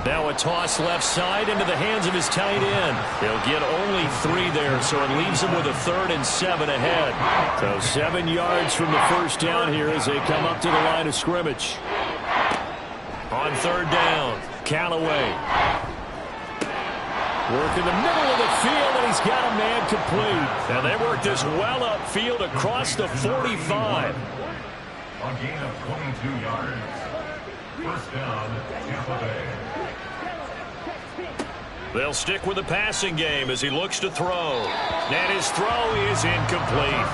Speaker 3: Now a toss left side into the hands of his tight end. He'll get only 3 there, so it leaves him with a 3rd and 7 ahead. So 7 yards from the 1st down here as they come up to the line of scrimmage. On 3rd down, Callaway. Work in the middle of the field, and he's got a man complete. And they work this well upfield across the 45.
Speaker 4: A gain of 22 yards. 1st down, Tampa Bay.
Speaker 3: They'll stick with the passing game as he looks to throw. And his throw is incomplete.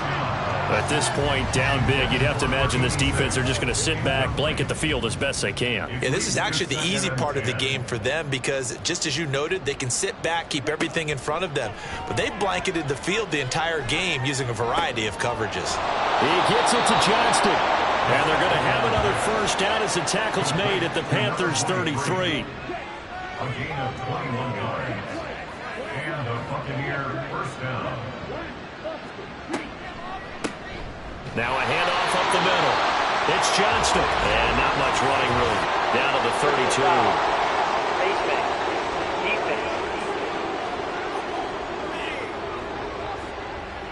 Speaker 3: At this point, down big, you'd have to imagine this defense are just going to sit back, blanket the field as best they can.
Speaker 2: Yeah, this is actually the easy part of the game for them because, just as you noted, they can sit back, keep everything in front of them. But they blanketed the field the entire game using a variety of coverages.
Speaker 3: He gets it to Johnston. And they're going to have another 1st down as the tackle's made at the Panthers' 33.
Speaker 4: A gain of 21 yards. And a Buccaneer 1st down.
Speaker 3: Now a handoff up the middle. It's Johnston. And not much running room. Down to the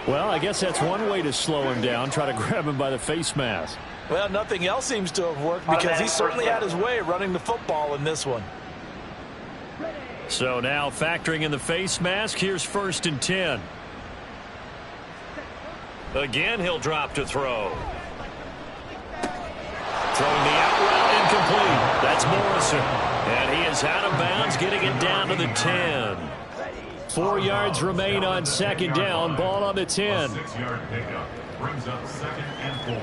Speaker 3: 32. Well, I guess that's one way to slow him down, try to grab him by the face mask.
Speaker 2: Well, nothing else seems to have worked because he certainly had his way running the football in this one.
Speaker 3: So now factoring in the face mask, here's 1st and 10. Again, he'll drop to throw. Throwing the out route incomplete.
Speaker 1: That's Morrison. And he is out of bounds, getting it down to the 10.
Speaker 3: 4 yards remain on second down. Ball on the 10.
Speaker 4: 6-yard pickup brings up 2nd and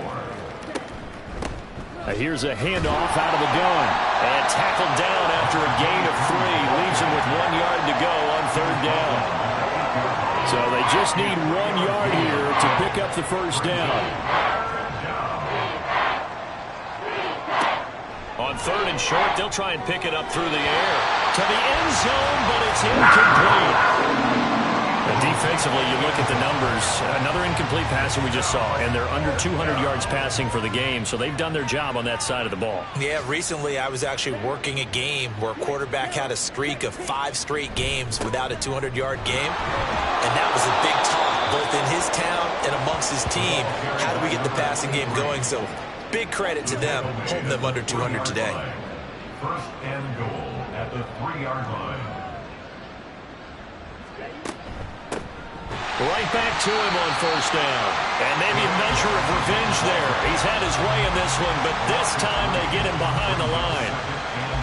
Speaker 4: 4.
Speaker 3: Here's a handoff out of the gun.
Speaker 1: And tackled down after a gain of 3. Leaves him with 1 yard to go on third down.
Speaker 3: So they just need 1 yard here to pick up the first down.
Speaker 1: On third and short, they'll try and pick it up through the air. To the end zone, but it's incomplete. And defensively, you look at the numbers. Another incomplete pass that we just saw, and they're under 200 yards passing for the game, so they've done their job on that side of the ball.
Speaker 2: Yeah, recently I was actually working a game where a quarterback had a streak of 5 straight games without a 200-yard game, and that was a big talk, both in his town and amongst his team. How do we get the passing game going? So big credit to them, holding them under 200 today.
Speaker 4: First and goal at the 3-yard line.
Speaker 1: Right back to him on first down. And maybe a measure of revenge there. He's had his way in this one, but this time they get him behind the line.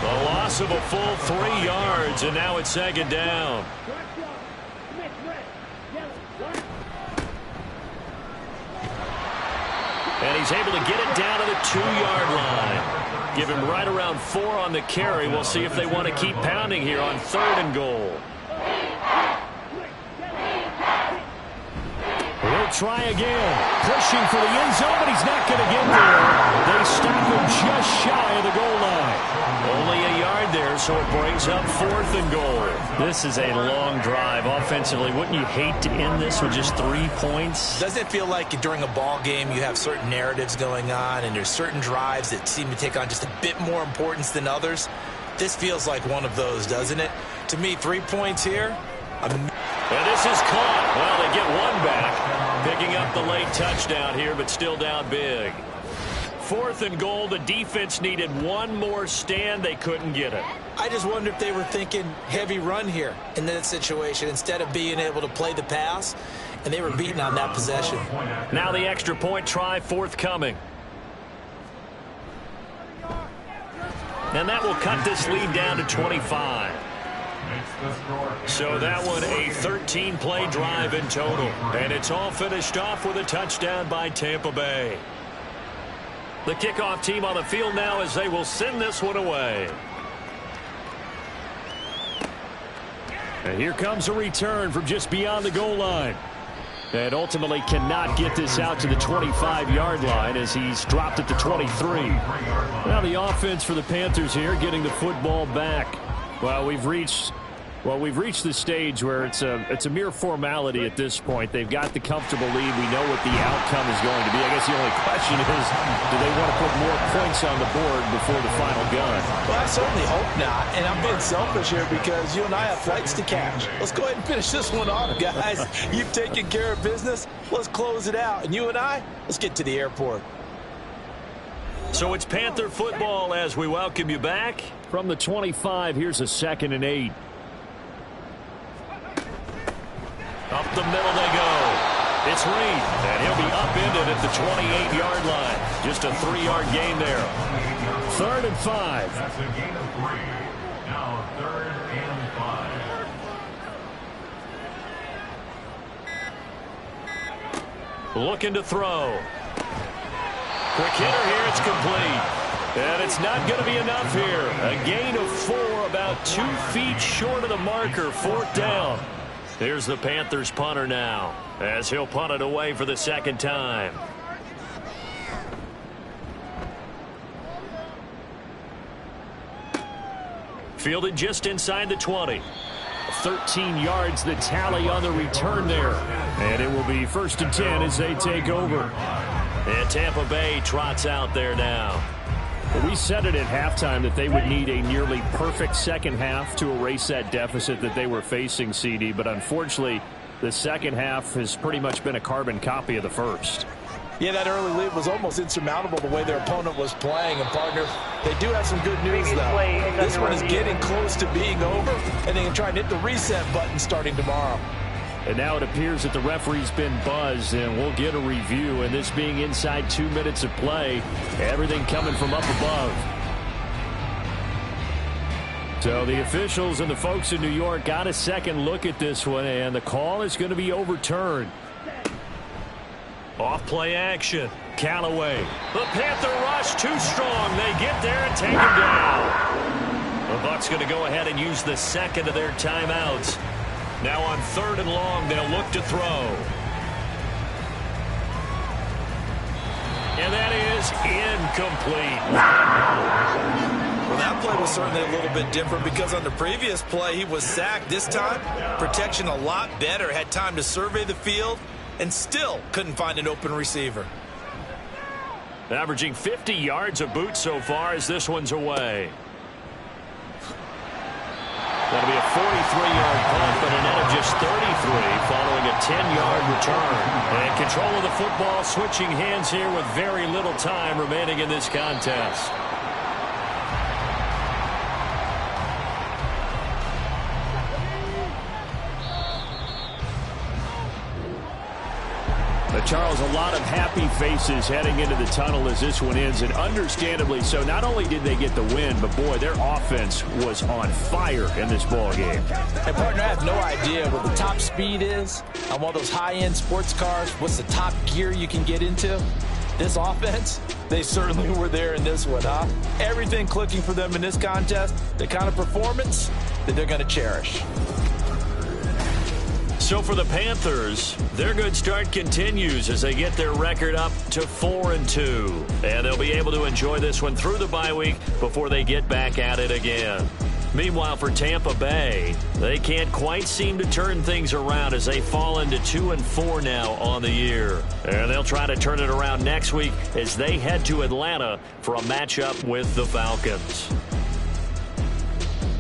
Speaker 1: The loss of a full 3 yards, and now it's second down. And he's able to get it down to the 2-yard line. Give him right around 4 on the carry. We'll see if they want to keep pounding here on third and goal.
Speaker 3: He'll try again. Pushing for the end zone, but he's not going to get there. They stop him just shy of the goal line.
Speaker 1: Only a yard there, so it brings up fourth and goal.
Speaker 3: This is a long drive offensively. Wouldn't you hate to end this with just 3 points?
Speaker 2: Doesn't it feel like during a ball game you have certain narratives going on and there's certain drives that seem to take on just a bit more importance than others? This feels like one of those, doesn't it? To me, 3 points here.
Speaker 1: And this is caught. Well, they get one back, picking up the late touchdown here, but still down big. Fourth and goal, the defense needed one more stand. They couldn't get it.
Speaker 2: I just wonder if they were thinking heavy run here in that situation instead of being able to play the pass, and they were beaten on that possession.
Speaker 1: Now the extra point try forthcoming. And that will cut this lead down to 25. So that one a 13-play drive in total. And it's all finished off with a touchdown by Tampa Bay. The kickoff team on the field now as they will send this one away.
Speaker 3: And here comes a return from just beyond the goal line. And ultimately cannot get this out to the 25-yard line as he's dropped at the 23. Now the offense for the Panthers here getting the football back. Well, we've reached the stage where it's a mere formality at this point. They've got the comfortable lead. We know what the outcome is going to be. I guess the only question is, do they want to put more points on the board before the final gun?
Speaker 2: Well, I certainly hope not. And I'm being selfish here because you and I have flights to catch. Let's go ahead and finish this one off, guys. You've taken care of business. Let's close it out. And you and I, let's get to the airport.
Speaker 1: So it's Panther football as we welcome you back.
Speaker 3: From the 25, here's a 2nd and 8.
Speaker 1: Up the middle they go. It's Reed, and he'll be upended at the 28-yard line. Just a 3-yard gain there.
Speaker 3: 3rd and 5.
Speaker 4: That's a gain of 3. Now 3rd and 5.
Speaker 1: Looking to throw. Quick hitter here, it's complete. And it's not going to be enough here. A gain of 4, about 2 feet short of the marker, 4th down. Here's the Panthers punter now, as he'll punt it away for the 2nd time. Fielded just inside the 20.
Speaker 3: 13 yards the tally on the return there. And it will be 1st and 10 as they take over.
Speaker 1: And Tampa Bay trots out there now.
Speaker 3: We said it at halftime that they would need a nearly perfect second half to erase that deficit that they were facing, CD. But unfortunately, the second half has pretty much been a carbon copy of the first.
Speaker 2: Yeah, that early lead was almost insurmountable the way their opponent was playing. And, partner, they do have some good news, though. This one is getting close to being over, and they can try and hit the reset button starting tomorrow.
Speaker 3: And now it appears that the referee's been buzzed, and we'll get a review. And this being inside 2 minutes of play, everything coming from up above. So the officials and the folks in New York got a second look at this one, and the call is going to be overturned.
Speaker 1: Off play action. Callaway. The Panther rush too strong. They get there and take him down. The Bucs going to go ahead and use the second of their timeouts. Now on 3rd and long, they'll look to throw. And that is incomplete.
Speaker 2: Well, that play was certainly a little bit different because on the previous play, he was sacked. This time, protection a lot better. Had time to survey the field and still couldn't find an open receiver.
Speaker 1: Averaging 50 yards a boot so far as this one's away. That'll be a 43-yard punt, but a net of just 33 following a 10-yard return. And control of the football switching hands here with very little time remaining in this contest.
Speaker 3: Charles, a lot of happy faces heading into the tunnel as this one ends, and understandably so. Not only did they get the win, but boy, their offense was on fire in this ball game.
Speaker 2: And partner, I have no idea what the top speed is on one of those high-end sports cars. What's the top gear you can get into? This offense, they certainly were there in this one, huh? Everything clicking for them in this contest, the kind of performance that they're going to cherish.
Speaker 1: So for the Panthers, their good start continues as they get their record up to 4-2. And they'll be able to enjoy this one through the bye week before they get back at it again. Meanwhile, for Tampa Bay, they can't quite seem to turn things around as they fall into 2-4 now on the year. And they'll try to turn it around next week as they head to Atlanta for a matchup with the Falcons.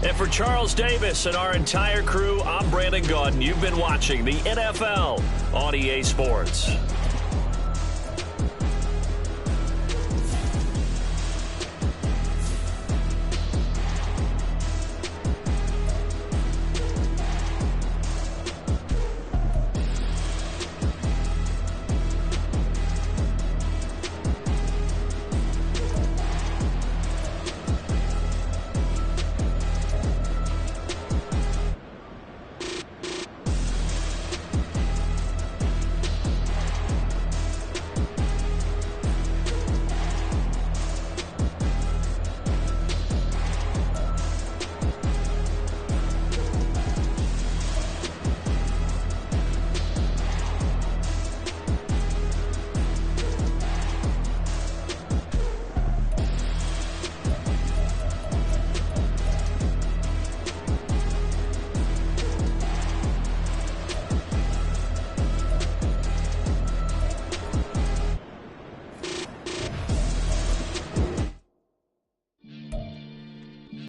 Speaker 1: And for Charles Davis and our entire crew, I'm Brandon Gaudin. You've been watching the NFL on EA Sports.